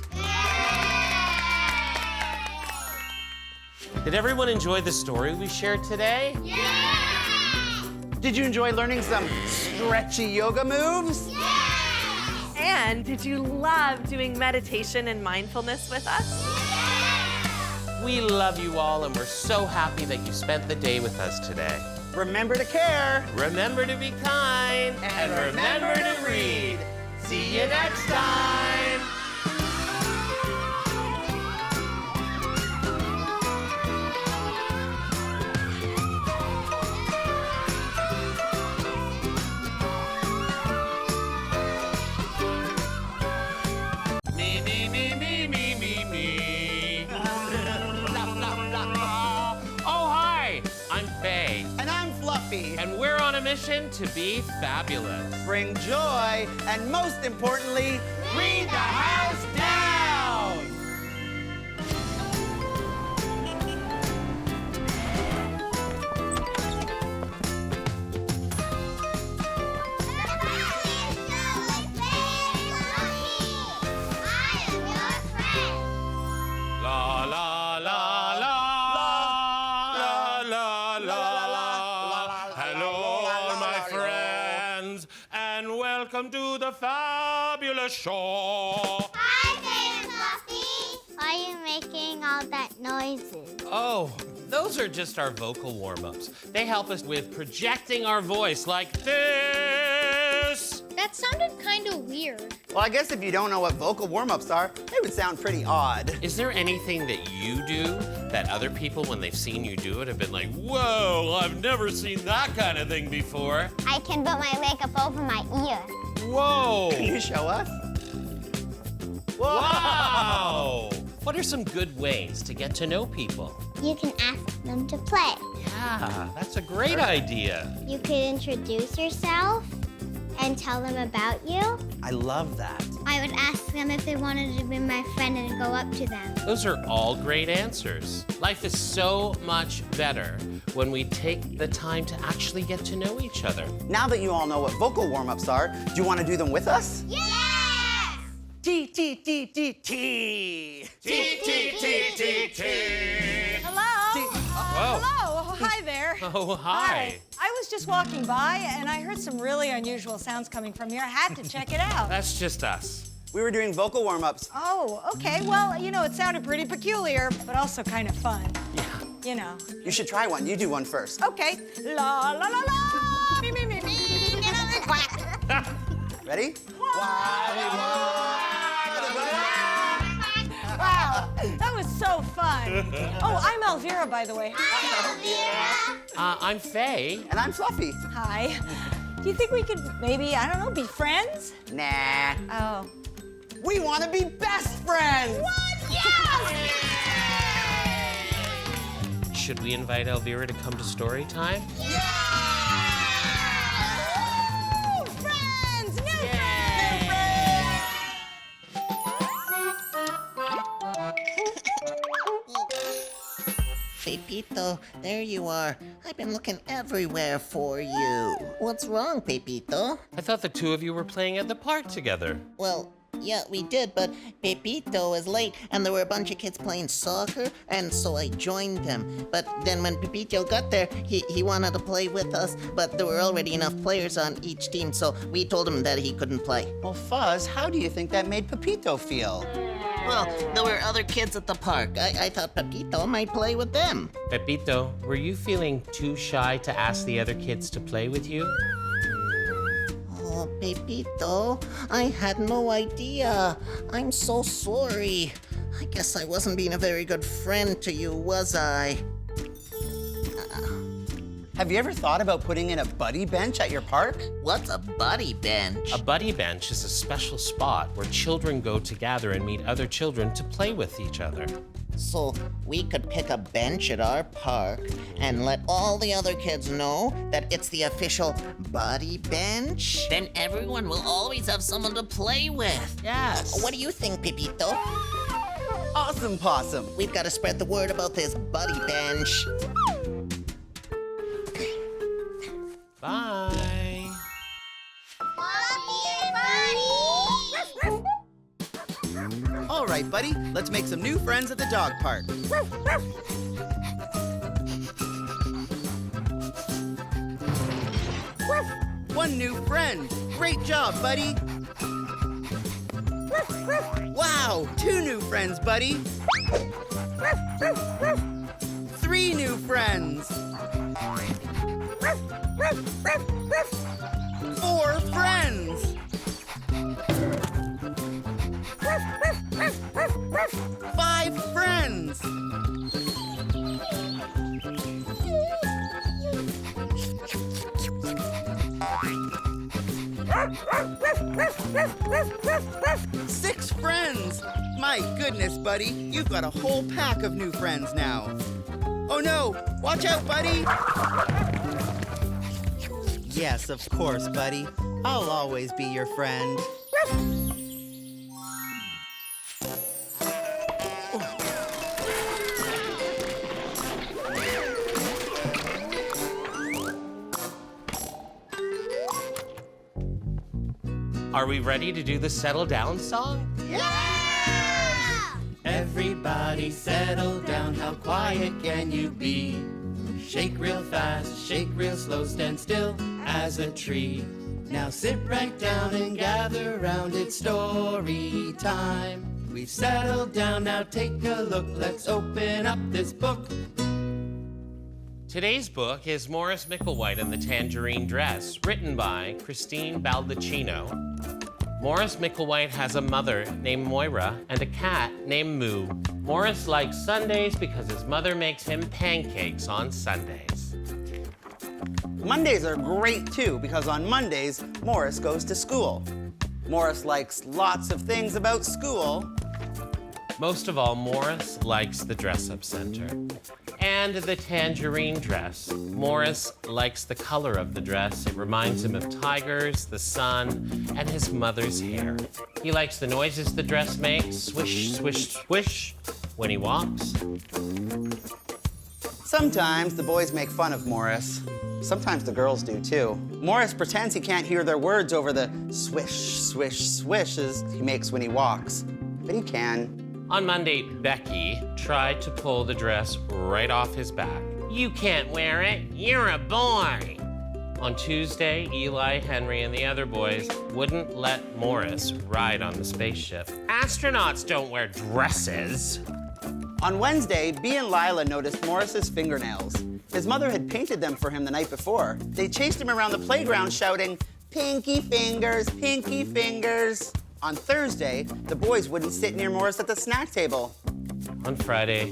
Did everyone enjoy the story we shared today? Yeah! Did you enjoy learning some stretchy yoga moves? Yeah! And did you love doing meditation and mindfulness with us? Yeah! We love you all, and we're so happy that you spent the day with us today. Remember to care. Remember to be kind. And remember to read. See you next time. And we're on a mission to be fabulous. Bring joy, and most importantly, read the house down! La la la la. Welcome to the fabulous show. Hi there, Fluffy. Why are you making all that noises? Oh, those are just our vocal warm-ups. They help us with projecting our voice like this. That sounded kind of weird. Well, I guess if you don't know what vocal warm-ups are, they would sound pretty odd. Is there anything that you do that other people, when they've seen you do it, have been like, whoa, I've never seen that kind of thing before? I can put my makeup over my ear. Whoa! Can you show us? Whoa! Wow! What are some good ways to get to know people? You can ask them to play. Yeah, that's a great idea. You could introduce yourself and tell them about you. I love that. I would ask them if they wanted to be my friend and go up to them. Those are all great answers. Life is so much better when we take the time to actually get to know each other. Now that you all know what vocal warm-ups are, do you want to do them with us? Yes! T, T, T, T, T. T, T, T, T, T. Hello? Whoa. Hello, hi there. Oh, hi. I was just walking by and I heard some really unusual sounds coming from here. I had to check it out. That's just us. We were doing vocal warm-ups. Oh, okay. Well, you know, it sounded pretty peculiar, but also kind of fun. Yeah. You know. You should try one. You do one first. Okay. La, la, la, la. Me, me, me, me. Ready? Wow, that was so fun. Oh, I'm Elvira, by the way. Hi, Elvira. I'm Faye. And I'm Fluffy. Hi. Do you think we could maybe, I don't know, be friends? Nah. Oh. We want to be best friends. What? Yes! Should we invite Elvira to come to story time? Yeah! Woo! Friends! New Pepito, there you are. I've been looking everywhere for you. What's wrong, Pepito? I thought the two of you were playing at the park together. Well, Yeah, we did, but Pepito was late, and there were a bunch of kids playing soccer, and so I joined them. But then when Pepito got there, he wanted to play with us, but there were already enough players on each team, so we told him that he couldn't play. Well, Fuzz, how do you think that made Pepito feel? Well, there were other kids at the park. I thought Pepito might play with them. Pepito, were you feeling too shy to ask the other kids to play with you? Oh, Pepito, I had no idea. I'm so sorry. I guess I wasn't being a very good friend to you, was I? Have you ever thought about putting in a buddy bench at your park? What's a buddy bench? A buddy bench is a special spot where children go to gather and meet other children to play with each other. So we could pick a bench at our park and let all the other kids know that it's the official buddy bench? Then everyone will always have someone to play with. Yes. What do you think, Pepito? Awesome, Possum. We've got to spread the word about this buddy bench. Bye. All right, buddy, let's make some new friends at the dog park. One new friend. Great job, buddy. Wow, 2 new friends, buddy. 3 new friends. 4 friends. 5 friends. 6 friends. My goodness, buddy, you've got a whole pack of new friends now. Oh no, watch out, buddy. Yes, of course, buddy. I'll always be your friend. Are we ready to do the settle down song? Everybody settle down, how quiet can you be? Shake real fast, shake real slow, stand still as a tree. Now sit right down and gather round, it's story time. We've settled down, now take a look, let's open up this book. Today's book is Morris Micklewhite and the Tangerine Dress, written by Christine Baldacchino. Morris Micklewhite has a mother named Moira and a cat named Moo. Morris likes Sundays because his mother makes him pancakes on Sundays. Mondays are great too because on Mondays, Morris goes to school. Morris likes lots of things about school. Most of all, Morris likes the dress-up center and the tangerine dress. Morris likes the color of the dress. It reminds him of tigers, the sun, and his mother's hair. He likes the noises the dress makes, swish, swish, swish, when he walks. Sometimes the boys make fun of Morris. Sometimes the girls do too. Morris pretends he can't hear their words over the swish, swish, swishes he makes when he walks, but he can. On Monday, Becky tried to pull the dress right off his back. You can't wear it, you're a boy. On Tuesday, Eli, Henry, and the other boys wouldn't let Morris ride on the spaceship. Astronauts don't wear dresses. On Wednesday, Bea and Lila noticed Morris's fingernails. His mother had painted them for him the night before. They chased him around the playground shouting, "Pinky fingers, pinky fingers." On Thursday, the boys wouldn't sit near Morris at the snack table. On Friday,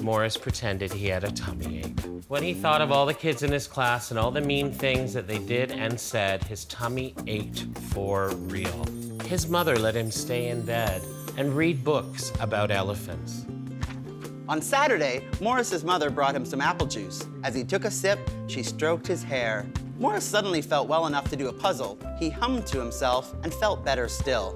Morris pretended he had a tummy ache. When he thought of all the kids in his class and all the mean things that they did and said, his tummy ached for real. His mother let him stay in bed and read books about elephants. On Saturday, Morris's mother brought him some apple juice. As he took a sip, she stroked his hair. Morris suddenly felt well enough to do a puzzle. He hummed to himself and felt better still.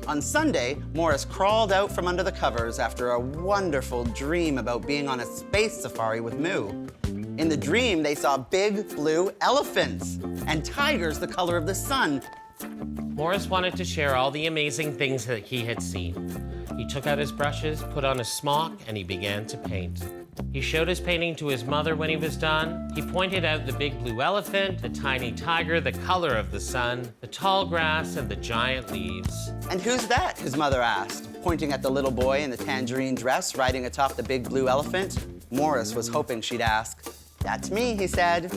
On Sunday, Morris crawled out from under the covers after a wonderful dream about being on a space safari with Moo. In the dream, they saw big blue elephants and tigers the color of the sun. Morris wanted to share all the amazing things that he had seen. He took out his brushes, put on a smock, and he began to paint. He showed his painting to his mother when he was done. He pointed out the big blue elephant, the tiny tiger, the color of the sun, the tall grass, and the giant leaves. And who's that? His mother asked, pointing at the little boy in the tangerine dress riding atop the big blue elephant. Morris was hoping she'd ask. That's me, he said.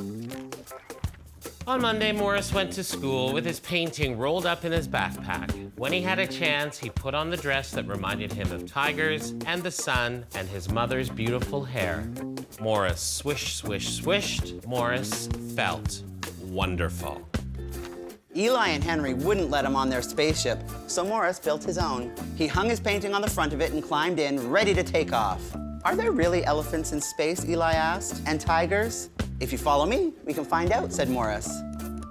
On Monday, Morris went to school with his painting rolled up in his backpack. When he had a chance, he put on the dress that reminded him of tigers and the sun and his mother's beautiful hair. Morris swish, swish, swished. Morris felt wonderful. Eli and Henry wouldn't let him on their spaceship, so Morris built his own. He hung his painting on the front of it and climbed in, ready to take off. Are there really elephants in space, Eli asked, and tigers? If you follow me, we can find out, said Morris.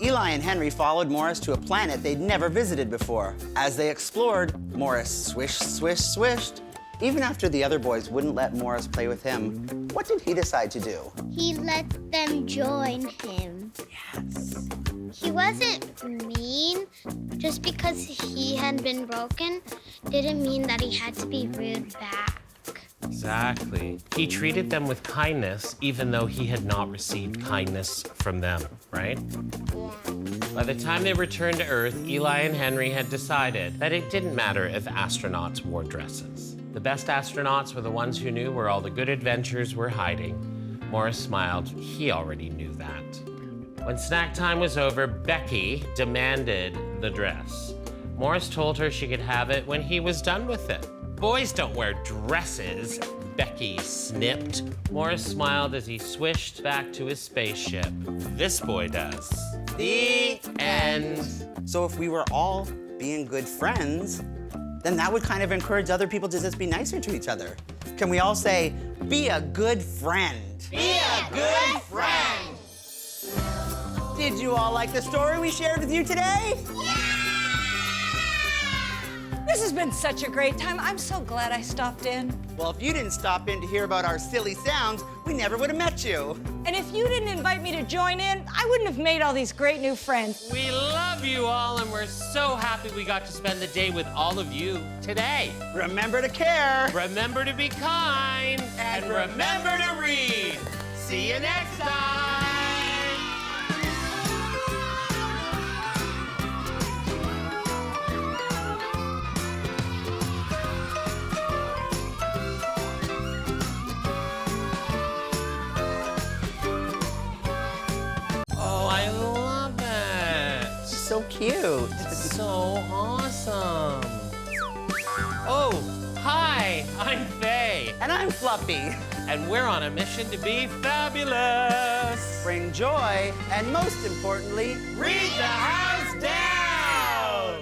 Eli and Henry followed Morris to a planet they'd never visited before. As they explored, Morris swish, swish, swished. Even after the other boys wouldn't let Morris play with him, what did he decide to do? He let them join him. Yes. He wasn't mean. Just because he had been broken didn't mean that he had to be rude back. Exactly. He treated them with kindness, even though he had not received kindness from them, right? By the time they returned to Earth, Eli and Henry had decided that it didn't matter if astronauts wore dresses. The best astronauts were the ones who knew where all the good adventures were hiding. Morris smiled. He already knew that. When snack time was over, Becky demanded the dress. Morris told her she could have it when he was done with it. Boys don't wear dresses, Becky snipped. Morris smiled as he swished back to his spaceship. This boy does. The end. So if we were all being good friends, then that would kind of encourage other people to just be nicer to each other. Can we all say, be a good friend? Be a good friend! Did you all like the story we shared with you today? This has been such a great time. I'm so glad I stopped in. Well, if you didn't stop in to hear about our silly sounds, we never would have met you. And if you didn't invite me to join in, I wouldn't have made all these great new friends. We love you all, and we're so happy we got to spend the day with all of you today. Remember to care. Remember to be kind. And remember to read. See you next time. So cute. It's so awesome. Oh, hi, I'm Faye. And I'm Fluffy. And we're on a mission to be fabulous. Bring joy, and most importantly, read the house down.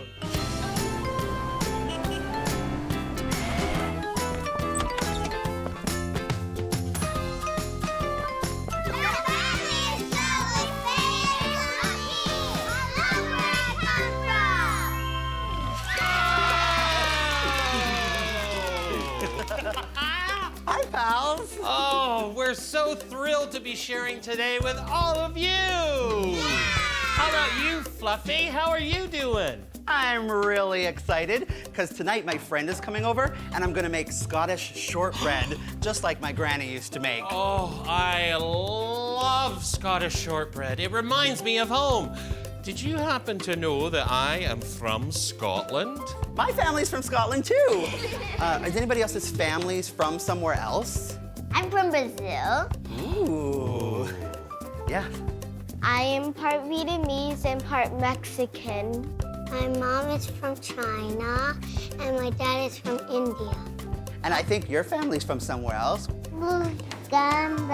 Hi, pals. Oh, we're so thrilled to be sharing today with all of you. How about you, Fluffy? How are you doing? I'm really excited because tonight my friend is coming over and I'm gonna make Scottish shortbread just like my granny used to make. Oh, I love Scottish shortbread. It reminds me of home. Did you happen to know that I am from Scotland? My family's from Scotland too. Is anybody else's families from somewhere else? I'm from Brazil. Ooh. Yeah. I am part Vietnamese and part Mexican. My mom is from China and my dad is from India. And I think your family's from somewhere else. Uganda.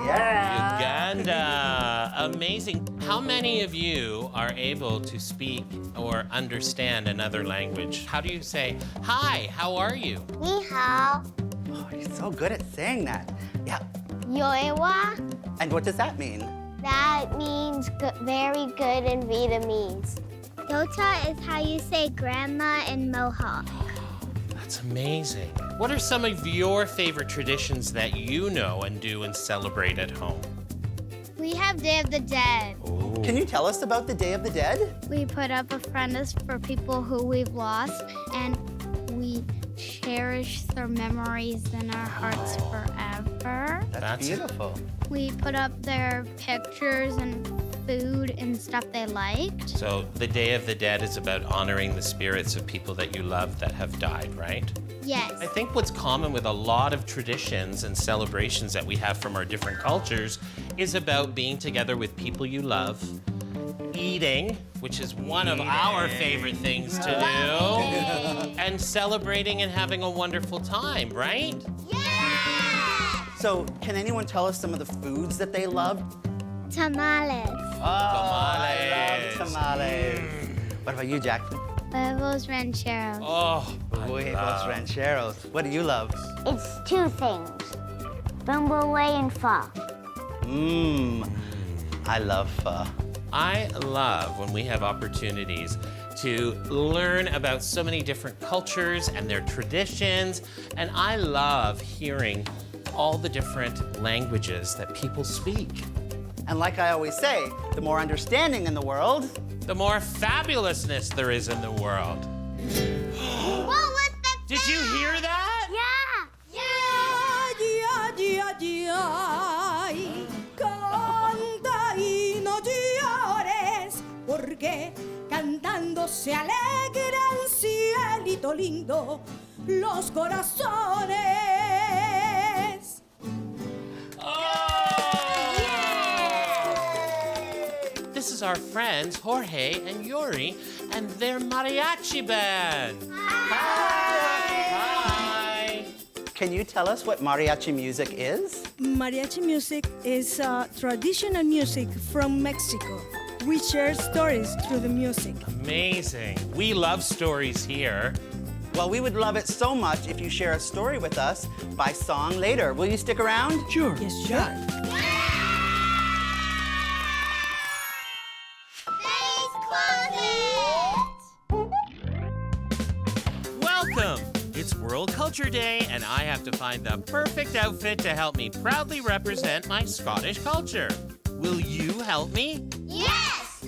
Yeah. Uganda. Amazing. How many of you are able to speak or understand another language? How do you say, hi, how are you? Ni hao. Oh, you're so good at saying that. Yeah. Yoewa. And what does that mean? That means very good in Vietnamese. Yota is how you say grandma in Mohawk. That's amazing. What are some of your favorite traditions that you know and do and celebrate at home? We have Day of the Dead. Can you tell us about the Day of the Dead? We put up a friend for people who we've lost, and we cherish their memories in our hearts forever. That's beautiful. We put up their pictures and food and stuff they liked. So the Day of the Dead is about honoring the spirits of people that you love that have died, right? Yes. I think what's common with a lot of traditions and celebrations that we have from our different cultures is about being together with people you love, eating, which is one of our favorite things to do, and celebrating and having a wonderful time, right? So, can anyone tell us some of the foods that they loved? Tamales. Oh, I love tamales. What about you, Jackson? Huevos rancheros. Oh, Huevos rancheros. What do you love? It's two things, bumblebee and pho. I love pho. I love when we have opportunities to learn about so many different cultures and their traditions, and I love hearing all the different languages that people speak. And like I always say, the more understanding in the world, the more fabulousness there is in the world. Whoa, what the? Did you hear that? Yeah. Canta y no llores, porque cantando se alegran, cielito lindo, los corazones. This is our friends Jorge and Yuri and their mariachi band. Hi. Can you tell us what mariachi music is? Mariachi music is traditional music from Mexico. We share stories through the music. Amazing. We love stories here. Well, we would love it so much if you share a story with us by song later. Will you stick around? Sure. Yes, sure. Welcome! It's World Culture Day, and I have to find the perfect outfit to help me proudly represent my Scottish culture. Will you help me? Yes!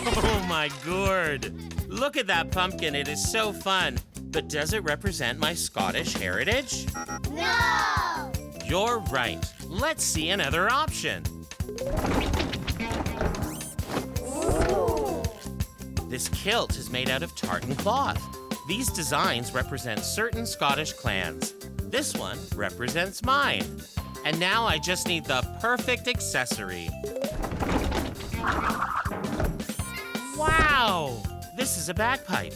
Oh my gourd! Look at that pumpkin, it is so fun. But does it represent my Scottish heritage? No! You're right. Let's see another option. This kilt is made out of tartan cloth. These designs represent certain Scottish clans. This one represents mine. And now I just need the perfect accessory. Wow! This is a bagpipe,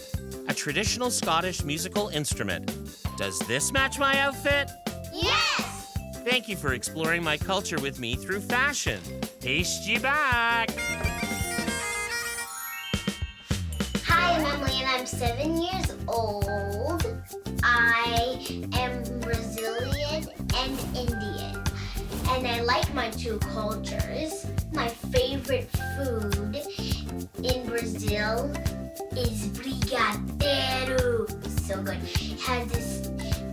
a traditional Scottish musical instrument. Does this match my outfit? Yes! Thank you for exploring my culture with me through fashion. Taste ye back! Hi, I'm Emily and I'm 7 years old. I am Brazilian and Indian. And I like my two cultures. My favorite food in Brazil is brigadeiro. So good. It has this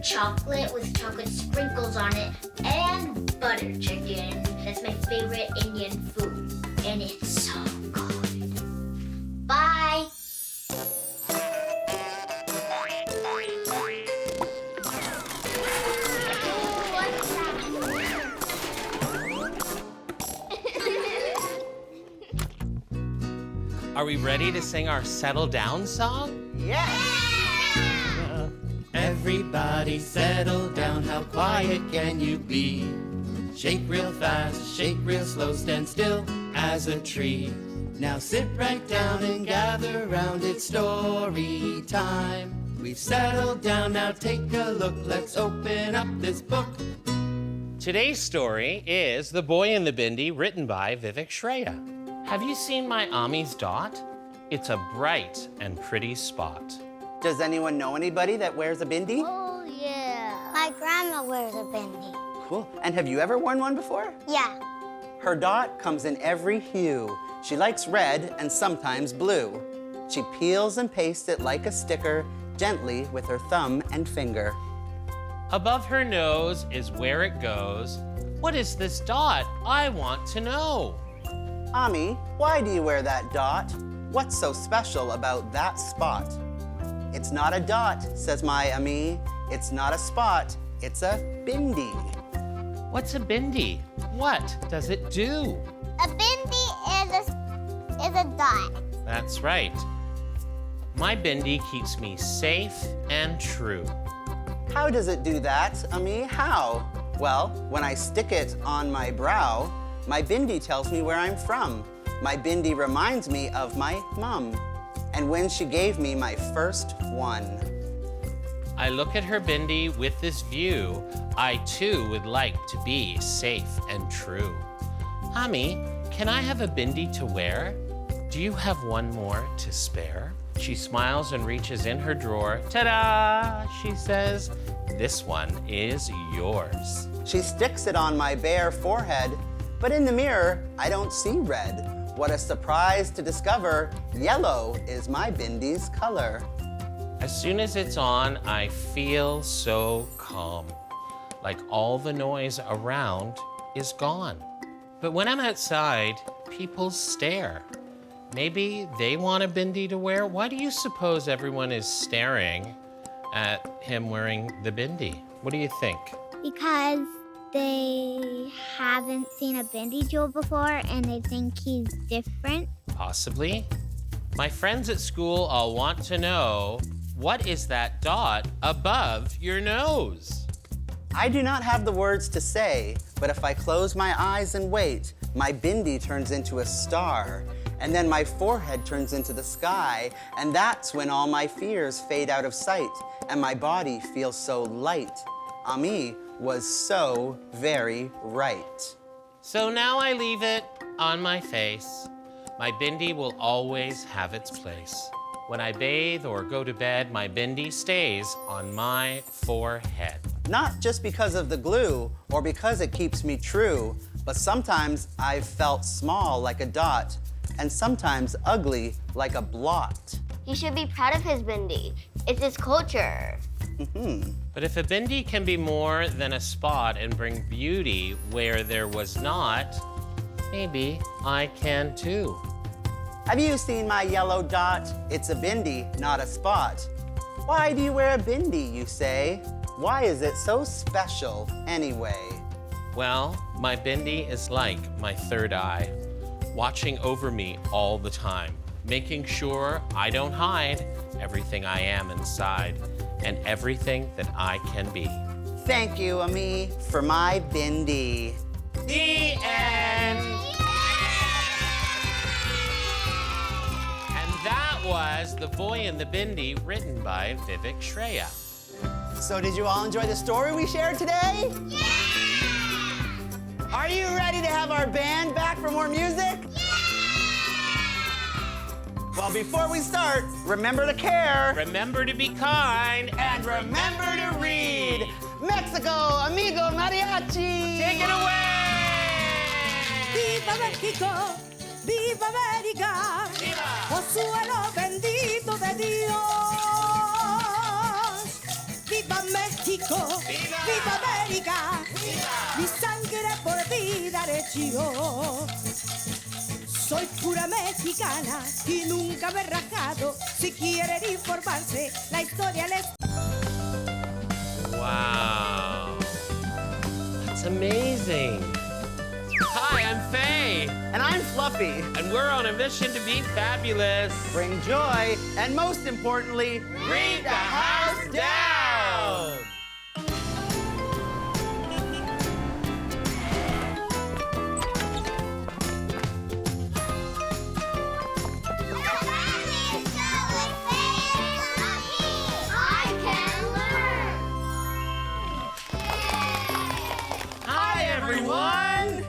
chocolate with chocolate sprinkles on it and butter chicken. That's my favorite Indian food. And it's so good. Bye. Are we ready to sing our Settle Down song? Yes! Everybody settle down, how quiet can you be? Shake real fast, shake real slow, stand still as a tree. Now sit right down and gather round, it's story time. We've settled down, now take a look, let's open up this book. Today's story is The Boy in the Bindi, written by Vivek Shreya. Have you seen my Ami's dot? It's a bright and pretty spot. Does anyone know anybody that wears a bindi? Oh, yeah. My grandma wears a bindi. Cool. And have you ever worn one before? Yeah. Her dot comes in every hue. She likes red and sometimes blue. She peels and pastes it like a sticker, gently with her thumb and finger. Above her nose is where it goes. What is this dot? I want to know. Ami, why do you wear that dot? What's so special about that spot? It's not a dot, says my Ami. It's not a spot, it's a bindi. What's a bindi? What does it do? A bindi is a dot. That's right. My bindi keeps me safe and true. How does it do that, Ami? How? Well, when I stick it on my brow, my bindi tells me where I'm from. My bindi reminds me of my mum, and when she gave me my first one. I look at her bindi with this view. I too would like to be safe and true. Ami, can I have a bindi to wear? Do you have one more to spare? She smiles and reaches in her drawer. Ta-da, she says. This one is yours. She sticks it on my bare forehead, but in the mirror, I don't see red. What a surprise to discover, yellow is my bindi's color. As soon as it's on, I feel so calm, like all the noise around is gone. But when I'm outside, people stare. Maybe they want a bindi to wear. Why do you suppose everyone is staring at him wearing the bindi? What do you think? Because they haven't seen a bindi jewel before and they think he's different. Possibly. My friends at school all want to know, what is that dot above your nose? I do not have the words to say, but if I close my eyes and wait, my bindi turns into a star, and then my forehead turns into the sky, and that's when all my fears fade out of sight, and my body feels so light. Ami was so very right. So now I leave it on my face. My bindi will always have its place. When I bathe or go to bed, my bindi stays on my forehead. Not just because of the glue or because it keeps me true, but sometimes I've felt small like a dot and sometimes ugly like a blot. He should be proud of his bindi. It's his culture. But if a bindi can be more than a spot and bring beauty where there was not, maybe I can too. Have you seen my yellow dot? It's a bindi, not a spot. Why do you wear a bindi, you say? Why is it so special anyway? Well, my bindi is like my third eye, watching over me all the time, making sure I don't hide everything I am inside and everything that I can be. Thank you, Ami, for my bindi. The end! And that was The Boy in the Bindi, written by Vivek Shreya. So did you all enjoy the story we shared today? Yeah! Are you ready to have our band back for more music? Yeah! Well, before we start, remember to care. Remember to be kind. And remember to read. Mexico, amigo mariachi. Take it away. Viva México, viva América, Viva. oh suelo bendito de Dios. Viva México, Viva. viva América, Viva. mi sangre por ti daré yo. Soy pura mexicana y nunca me he rajado. Si quieren informarse, la historia les... Wow. That's amazing. Hi, I'm Faye. And I'm Fluffy. And we're on a mission to be fabulous. Bring joy, and most importantly, Read the house down. Hi, everyone.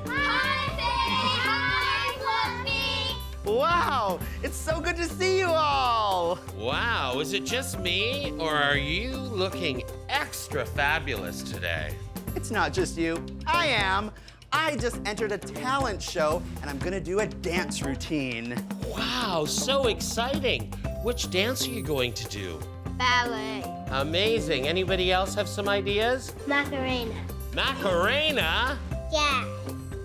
Wow, it's so good to see you all. Wow, is it just me, or are you looking extra fabulous today? It's not just you, I am. I just entered a talent show and I'm gonna do a dance routine. Wow, so exciting. Which dance are you going to do? ballet. Amazing. Anybody else have some ideas? Macarena. Macarena? Yeah.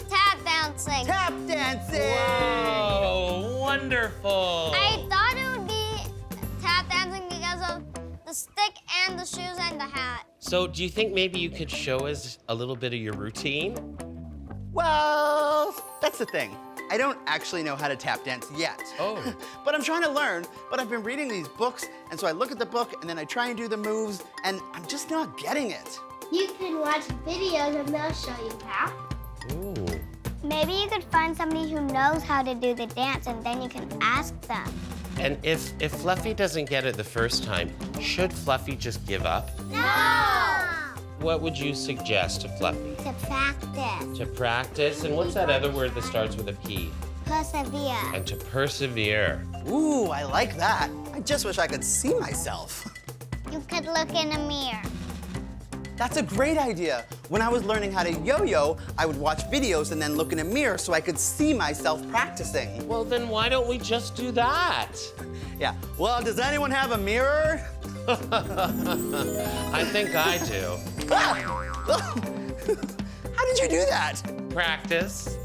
Tap dancing. Tap dancing! Whoa, wonderful. I thought it would be tap dancing because of the stick and the shoes and the hat. So do you think maybe you could show us a little bit of your routine? Well, that's the thing. I don't actually know how to tap dance yet. Oh. But I'm trying to learn, but I've been reading these books, and so I look at the book, and then I try and do the moves, and I'm just not getting it. You can watch videos and they'll show you how. Ooh. Maybe you could find somebody who knows how to do the dance and then you can ask them. And if Fluffy doesn't get it the first time, should Fluffy just give up? No! What would you suggest to Fluffy? To practice. To practice? And what's that other word that starts with a P? Persevere. And to persevere. Ooh, I like that. I just wish I could see myself. You could look in a mirror. That's a great idea. When I was learning how to yo-yo, I would watch videos and then look in a mirror so I could see myself practicing. Well, then why don't we just do that? Yeah, well, does anyone have a mirror? I think I do. Ah! How did you do that? Practice.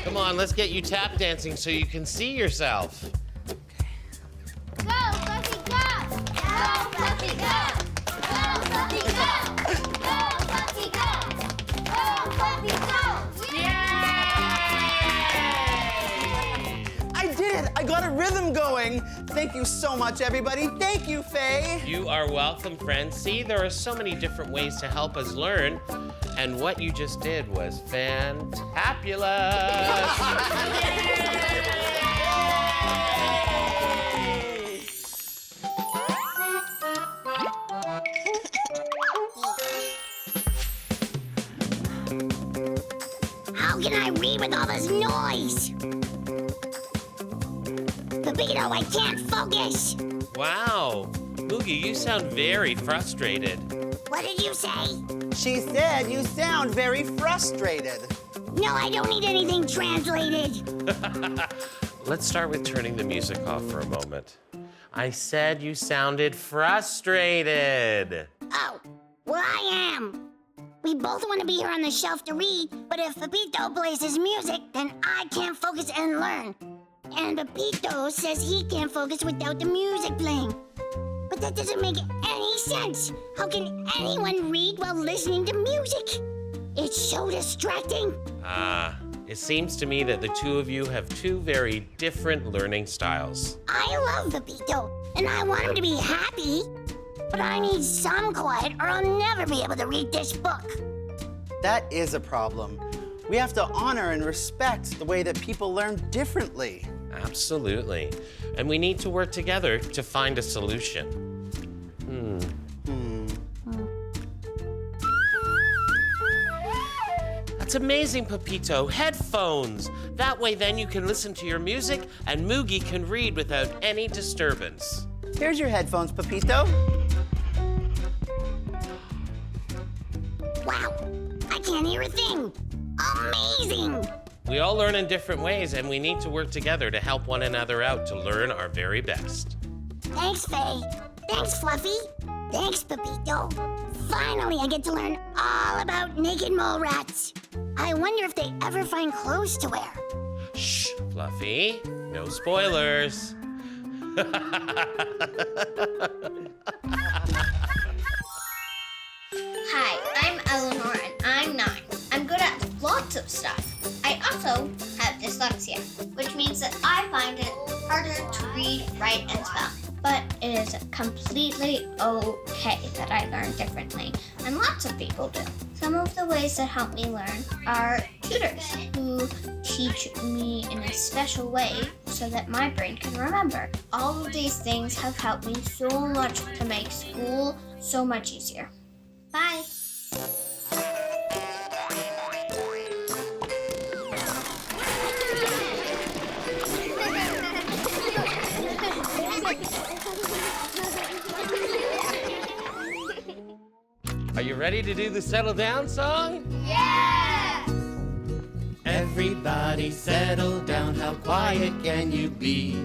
Come on, let's get you tap dancing so you can see yourself. Go, Fluffy, go! Go, Fluffy, go! Go, Fluffy, go! Go, Fluffy, go! Go, Fluffy, go! I did it! I got a rhythm going! Thank you so much, everybody. Thank you, Faye. You are welcome, friends. See, there are so many different ways to help us learn, and what you just did was fantabulous. How can I read with all this noise? Pepito, I can't focus. Wow. Moogie, you sound very frustrated. What did you say? She said you sound very frustrated. No, I don't need anything translated. Let's start with turning the music off for a moment. I said you sounded frustrated. Oh, well, I am. We both want to be here on the shelf to read, but if Pepito plays his music, then I can't focus and learn. And Pepito says he can't focus without the music playing. But that doesn't make any sense. How can anyone read while listening to music? It's so distracting. It seems to me that the two of you have two very different learning styles. I love Pepito, and I want him to be happy. But I need some quiet or I'll never be able to read this book. That is a problem. We have to honor and respect the way that people learn differently. Absolutely. And we need to work together to find a solution. That's amazing, Pepito. Headphones. That way then you can listen to your music and Moogie can read without any disturbance. Here's your headphones, Pepito. Wow, I can't hear a thing. Amazing! We all learn in different ways and we need to work together to help one another out to learn our very best. Thanks, Faye. Thanks, Fluffy. Thanks, Pepito. Finally, I get to learn all about naked mole rats. I wonder if they ever find clothes to wear. Shh, Fluffy. No spoilers. Hi, I'm Eleanor and I'm 9. I'm good at lots of stuff. I also have dyslexia, which means that I find it harder to read, write, and spell. But it is completely okay that I learn differently, and lots of people do. Some of the ways that help me learn are tutors who teach me in a special way so that my brain can remember. All of these things have helped me so much to make school so much easier. Bye. Are you ready to do the settle down song? Yeah! Everybody settle down, how quiet can you be?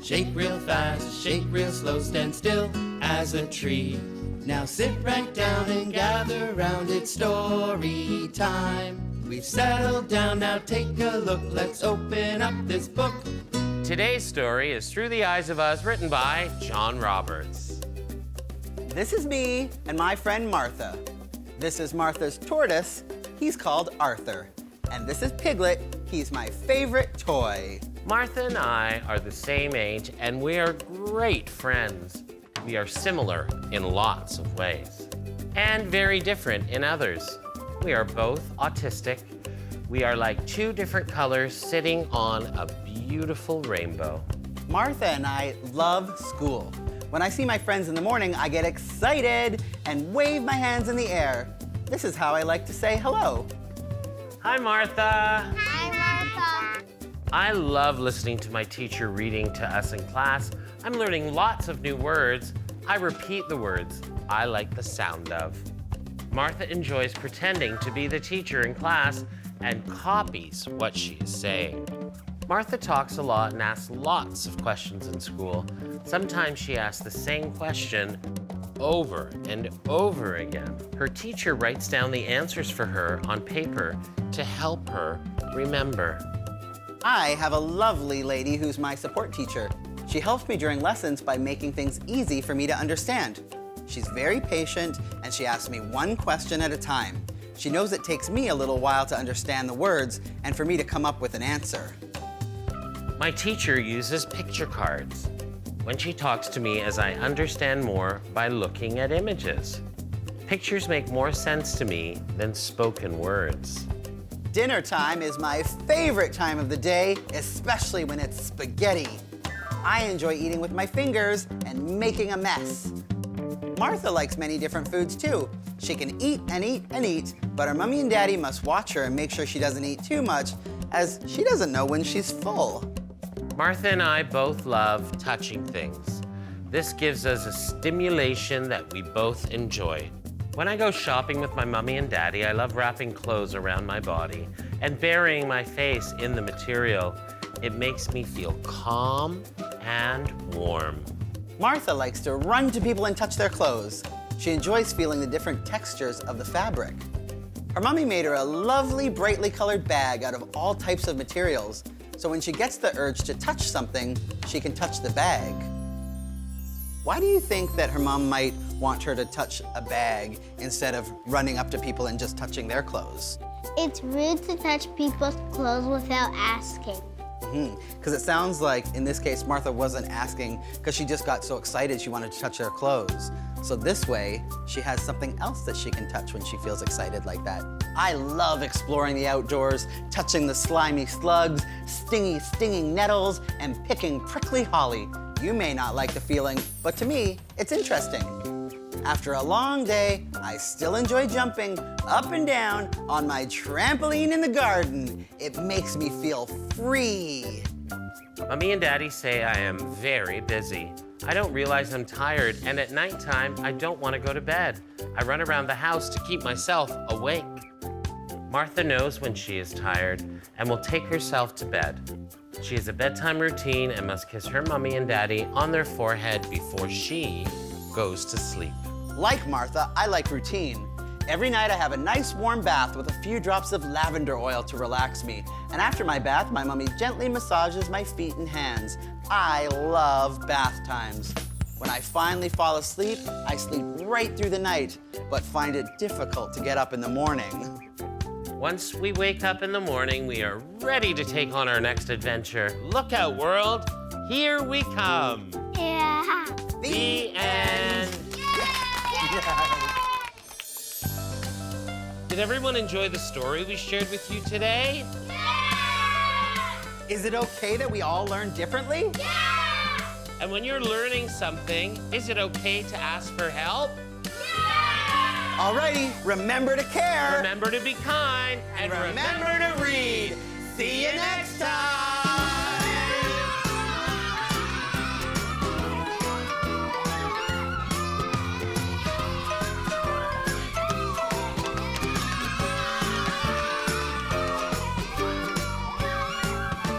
Shake real fast, shake real slow, stand still as a tree. Now sit right down and gather round, it's story time. We've settled down, now take a look, let's open up this book. Today's story is Through the Eyes of Us, written by John Roberts. This is me and my friend Martha. This is Martha's tortoise. He's called Arthur. And this is Piglet. He's my favorite toy. Martha and I are the same age, and we are great friends. We are similar in lots of ways, and very different in others. We are both autistic. We are like two different colors sitting on a beautiful rainbow. Martha and I love school. When I see my friends in the morning, I get excited and wave my hands in the air. This is how I like to say hello. Hi, Martha. Hi, Martha. I love listening to my teacher reading to us in class. I'm learning lots of new words. I repeat the words I like the sound of. Martha enjoys pretending to be the teacher in class and copies what she is saying. Martha talks a lot and asks lots of questions in school. Sometimes she asks the same question over and over again. Her teacher writes down the answers for her on paper to help her remember. I have a lovely lady who's my support teacher. She helps me during lessons by making things easy for me to understand. She's very patient, and she asks me one question at a time. She knows it takes me a little while to understand the words and for me to come up with an answer. My teacher uses picture cards when she talks to me as I understand more by looking at images. Pictures make more sense to me than spoken words. Dinner time is my favorite time of the day, especially when it's spaghetti. I enjoy eating with my fingers and making a mess. Martha likes many different foods too. She can eat and eat and eat, but her mommy and daddy must watch her and make sure she doesn't eat too much, as she doesn't know when she's full. Martha and I both love touching things. This gives us a stimulation that we both enjoy. When I go shopping with my mommy and daddy, I love wrapping clothes around my body and burying my face in the material. It makes me feel calm and warm. Martha likes to run to people and touch their clothes. She enjoys feeling the different textures of the fabric. Her mommy made her a lovely, brightly colored bag out of all types of materials, so when she gets the urge to touch something, she can touch the bag. Why do you think that her mom might want her to touch a bag instead of running up to people and just touching their clothes? It's rude to touch people's clothes without asking. Because it sounds like, in this case, Martha wasn't asking because she just got so excited she wanted to touch their clothes. So this way, she has something else that she can touch when she feels excited like that. I love exploring the outdoors, touching the slimy slugs, stinging nettles, and picking prickly holly. You may not like the feeling, but to me, it's interesting. After a long day, I still enjoy jumping up and down on my trampoline in the garden. It makes me feel free. Mommy and Daddy say I am very busy. I don't realize I'm tired, and at nighttime, I don't want to go to bed. I run around the house to keep myself awake. Martha knows when she is tired and will take herself to bed. She has a bedtime routine and must kiss her mommy and daddy on their forehead before she goes to sleep. Like Martha, I like routine. Every night I have a nice warm bath with a few drops of lavender oil to relax me. And after my bath, my mommy gently massages my feet and hands. I love bath times. When I finally fall asleep, I sleep right through the night, but find it difficult to get up in the morning. Once we wake up in the morning, we are ready to take on our next adventure. Look out, world. Here we come. Yeah. The end. Did everyone enjoy the story we shared with you today? Is it okay that we all learn differently? And when you're learning something, is it okay to ask for help? Alrighty, remember to care. Remember to be kind. And remember to read. See you next time.